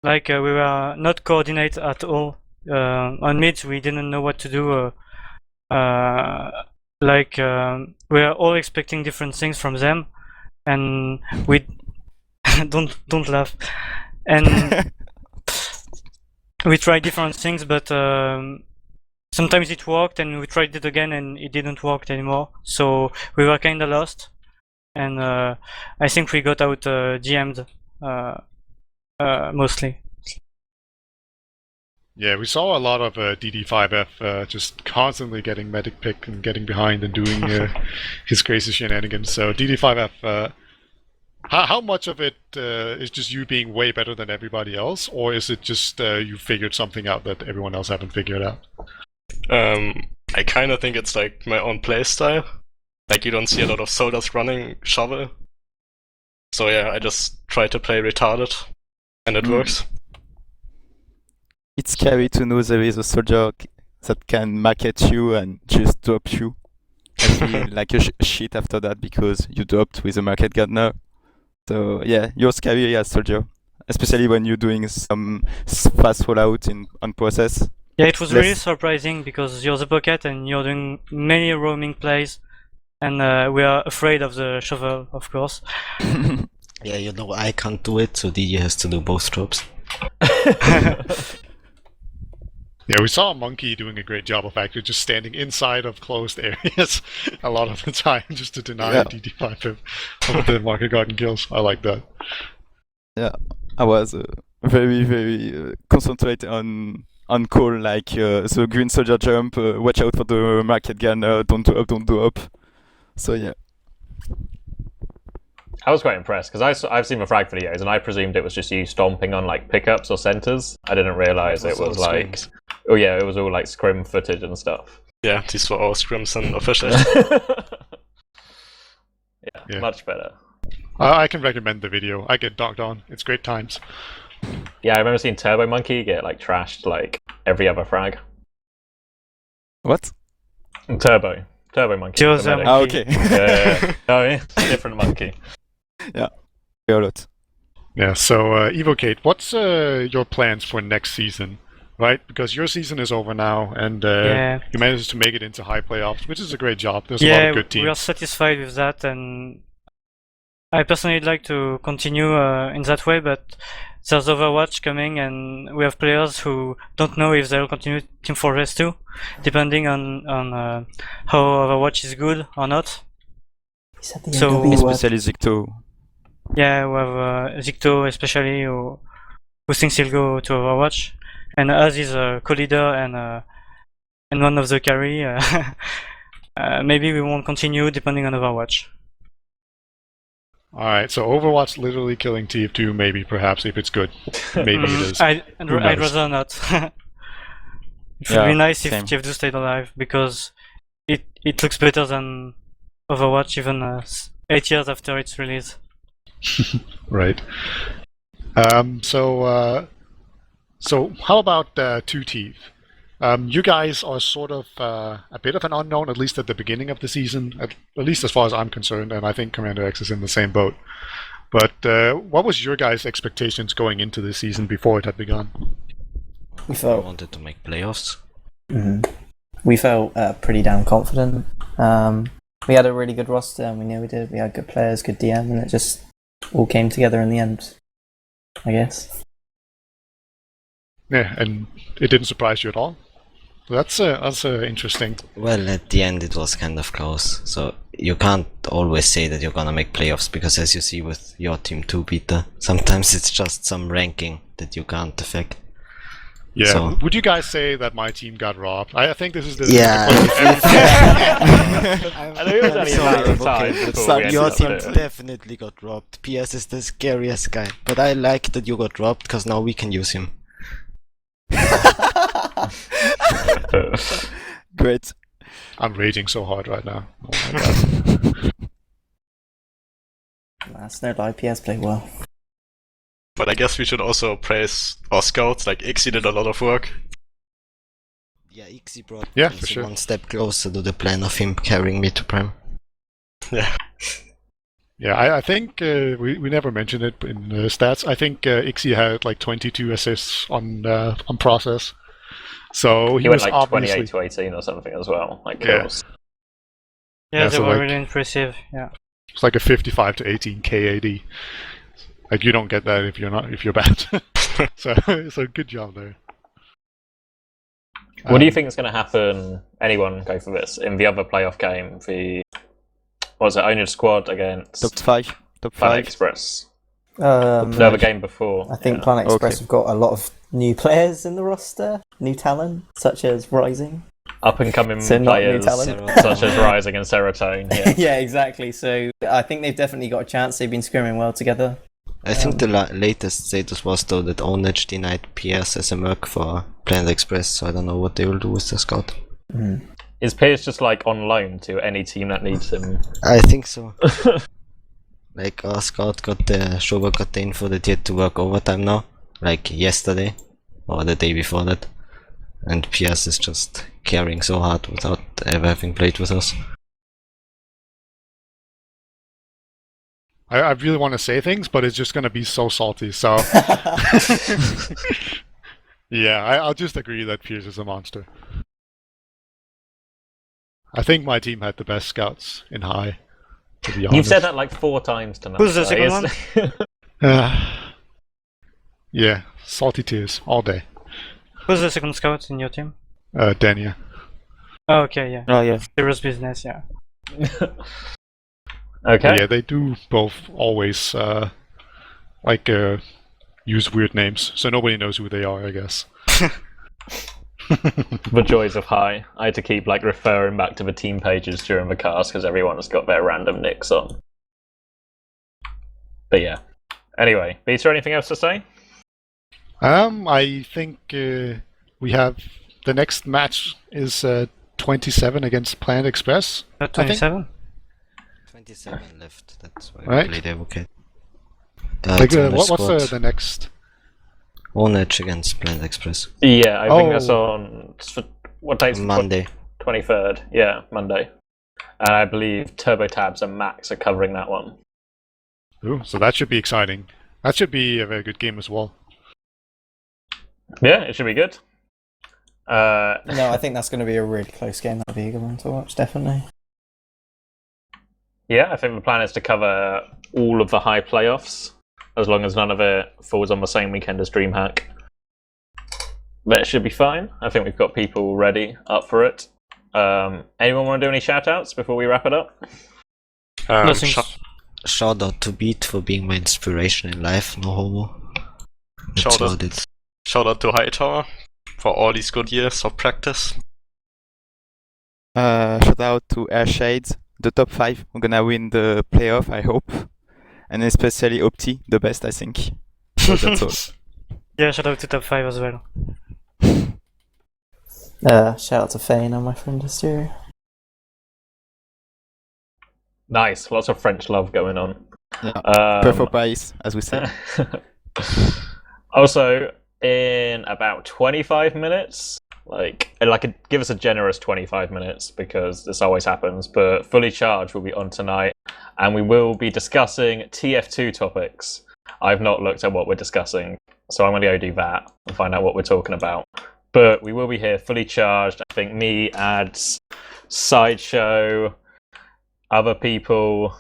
Speaker 5: were not coordinated at all. On mids, we didn't know what to do. We were all expecting different things from them, and we don't laugh. And we tried different things, but sometimes it worked, and we tried it again, and it didn't work anymore. So we were kind of lost, and I think we got out GM'd mostly.
Speaker 2: Yeah, we saw a lot of DD5F just constantly getting medic pick and getting behind and doing his crazy shenanigans. So DD5F, how much of it is just you being way better than everybody else, or is it just you figured something out that everyone else haven't figured out?
Speaker 6: I kind of think it's like my own playstyle. Like you don't see a lot of soldiers running shovel. So yeah, I just try to play retarded, and it works.
Speaker 7: It's scary to know there is a soldier that can market you and just drop you. I feel like a shit after that because you dropped with a market gardener. So yeah, you're scary as soldier, especially when you're doing some fast rollout on process.
Speaker 5: Yeah, it was really surprising because you're the pocket and you're doing many roaming plays, and we are afraid of the shovel, of course.
Speaker 4: Yeah, you know I can't do it, so DD has to do both jobs.
Speaker 2: Yeah, we saw Monky doing a great job of actually just standing inside of closed areas a lot of the time just to deny DD5 of the market garden kills. I like that.
Speaker 7: Yeah, I was very concentrated on call, like the green soldier jump, watch out for the market gunner, don't do up. So yeah.
Speaker 1: I was quite impressed because I've seen the frag videos and I presumed it was just you stomping on like pickups or centers. I didn't realize it was like, oh yeah, it was all like scrim footage and stuff.
Speaker 6: Yeah, these were all scrims and officials.
Speaker 1: Yeah, much better.
Speaker 2: I can recommend the video. I get dogged on. It's great times.
Speaker 1: Yeah, I remember seeing Turbo Monkey get like trashed like every other frag.
Speaker 7: What?
Speaker 1: Turbo Monkey.
Speaker 7: Okay.
Speaker 1: Yeah. No, different monkey.
Speaker 7: Yeah, a lot.
Speaker 2: Yeah, so Evokate, what's your plans for next season? Right, because your season is over now, and you managed to make it into high playoffs, which is a great job. There's a lot of good teams.
Speaker 5: We are satisfied with that, and I personally like to continue in that way. But there's Overwatch coming, and we have players who don't know if they'll continue Team Fortress 2, depending on how Overwatch is good or not.
Speaker 3: So
Speaker 7: especially Zicto.
Speaker 5: Yeah, we have Zicto especially who thinks he'll go to Overwatch, and as he's a co-leader and one of the carry, maybe we won't continue depending on Overwatch.
Speaker 2: Alright, so Overwatch literally killing TF2, maybe, perhaps, if it's good. Maybe it is.
Speaker 5: I'd rather not. It would be nice if TF2 stayed alive, because it looks better than Overwatch even 8 years after its release.
Speaker 2: Right. So how about 2teeth? You guys are sort of a bit of an unknown, at least at the beginning of the season, at least as far as I'm concerned, and I think CommanderX is in the same boat. But what was your guys' expectations going into the season before it had begun?
Speaker 4: We wanted to make playoffs.
Speaker 3: We felt pretty damn confident. We had a really good roster, and we knew we did. We had good players, good DM, and it just all came together in the end, I guess.
Speaker 2: Yeah, and it didn't surprise you at all? That's interesting.
Speaker 4: Well, at the end it was kind of close, so you can't always say that you're gonna make playoffs, because as you see with your team too, Peter, sometimes it's just some ranking that you can't affect.
Speaker 2: Yeah,
Speaker 4: so,
Speaker 2: would you guys say that my team got robbed? I think this is the...
Speaker 4: Yeah.
Speaker 1: I think it was only a matter of time before we
Speaker 4: your team
Speaker 1: ended up
Speaker 4: definitely got robbed. PS is the scariest guy, but I like that you got robbed, because now we can use him.
Speaker 7: Great.
Speaker 2: I'm raging so hard right now. Oh my god.
Speaker 3: That's no lie, PS played well.
Speaker 6: But I guess we should also praise our scouts, like Ixie did a lot of work.
Speaker 4: Yeah, Ixie brought
Speaker 2: for sure.
Speaker 4: one step closer to the plan of him carrying me to Prime.
Speaker 6: Yeah.
Speaker 2: Yeah, I think we never mentioned it in stats. I think Ixie had like 22 assists on process. So
Speaker 1: he went
Speaker 2: was
Speaker 1: like
Speaker 2: obviously
Speaker 1: 28 to 18 or something as well. Like
Speaker 2: kills.
Speaker 5: Yeah, they
Speaker 2: so
Speaker 5: were
Speaker 2: like,
Speaker 5: really impressive. Yeah.
Speaker 2: It's like a 55 to 18 KAD. Like you don't get that if you're bad. so good job there.
Speaker 1: What do you think is going to happen? Anyone go for this in the other playoff game? The what was it? Only Squad against
Speaker 7: Top 5.
Speaker 1: Planet Express. No,
Speaker 3: No,
Speaker 1: the game before.
Speaker 3: I think
Speaker 1: yeah.
Speaker 3: Planet Express
Speaker 7: Okay.
Speaker 3: have got a lot of new players in the roster, new talent, such as Rising.
Speaker 1: Up and coming
Speaker 3: So not new
Speaker 1: players
Speaker 3: talent.
Speaker 1: such as Rising and Serotonin. Yeah.
Speaker 3: Yeah, exactly. So I think they've definitely got a chance. They've been scrimming well together.
Speaker 4: I think the latest status was though that Onage denied PS as a merc for Planet Express, so I don't know what they will do with the scout.
Speaker 1: Is Pierce just like on loan to any team that needs him?
Speaker 4: I think so. Like our scout got the Shoba got the info that he had to work overtime now, like yesterday or the day before that, and Pierce is just carrying so hard without ever having played with us.
Speaker 2: I really want to say things, but it's just going to be so salty. So yeah, I'll just agree that Pierce is a monster. I think my team had the best scouts in high. To be honest.
Speaker 1: You've said that like 4 times tonight.
Speaker 5: Who's the
Speaker 1: so
Speaker 5: second
Speaker 1: it's-
Speaker 2: Yeah, salty tears all day.
Speaker 5: Who's the second scout in your team?
Speaker 2: Dania.
Speaker 5: Oh, okay, yeah.
Speaker 7: Oh yeah.
Speaker 5: Serious business, yeah.
Speaker 1: Okay.
Speaker 2: Yeah, they do both always use weird names, so nobody knows who they are, I guess.
Speaker 1: The joys of high. I had to keep like referring back to the team pages during the cast because everyone has got their random nicks on. But yeah. Anyway, Peter, anything else to say?
Speaker 2: I think we have the next match is 27 against Planet Express. I think.
Speaker 5: 27?
Speaker 4: 27 left. That's why
Speaker 2: Right.
Speaker 4: we played Evokate.
Speaker 2: Like,
Speaker 4: it's on the
Speaker 2: what's
Speaker 4: squad.
Speaker 2: the next?
Speaker 4: Onage against Planet Express.
Speaker 1: Yeah, I think that's
Speaker 2: Oh.
Speaker 1: on what date's
Speaker 4: Monday.
Speaker 1: 23rd. Yeah, Monday. And I believe Turbo Tabs and Max are covering that one.
Speaker 2: Ooh, so that should be exciting. That should be a very good game as well.
Speaker 1: Yeah, it should be good.
Speaker 3: No, I think that's going to be a really close game. That'll be a good one to watch, definitely.
Speaker 1: Yeah, I think the plan is to cover all of the high playoffs, as long as none of it falls on the same weekend as DreamHack. That should be fine. I think we've got people ready, up for it. Anyone want to do any shout-outs before we wrap it up?
Speaker 5: Nothing.
Speaker 4: Shout out to Beat for being my inspiration in life, no homo. That's
Speaker 6: Shout out.
Speaker 4: about it.
Speaker 6: Shout out to Hightower for all these good years of practice.
Speaker 7: Shout out to Airshades, the top 5. We're gonna win the playoff, I hope. And especially Opti, the best, I think. So that's all.
Speaker 5: Yeah, shout out to top 5 as well.
Speaker 3: Shout out to Fane and my friend Asteria.
Speaker 1: Nice, lots of French love going on.
Speaker 7: Yeah. Pray for Paris, as we say.
Speaker 1: Also, in about 25 minutes, give us a generous 25 minutes because this always happens, but Fully Charged will be on tonight and we will be discussing TF2 topics. I've not looked at what we're discussing, so I'm going to go do that and find out what we're talking about. But we will be here fully charged. I think me, Ads, Sideshow, other people.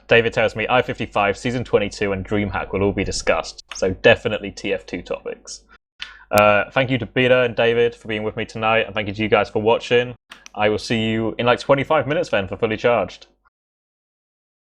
Speaker 1: David tells me I-55, Season 22 and DreamHack will all be discussed. So definitely TF2 topics. Thank you to Beta and David for being with me tonight, and thank you to you guys for watching. I will see you in like 25 minutes then for Fully Charged.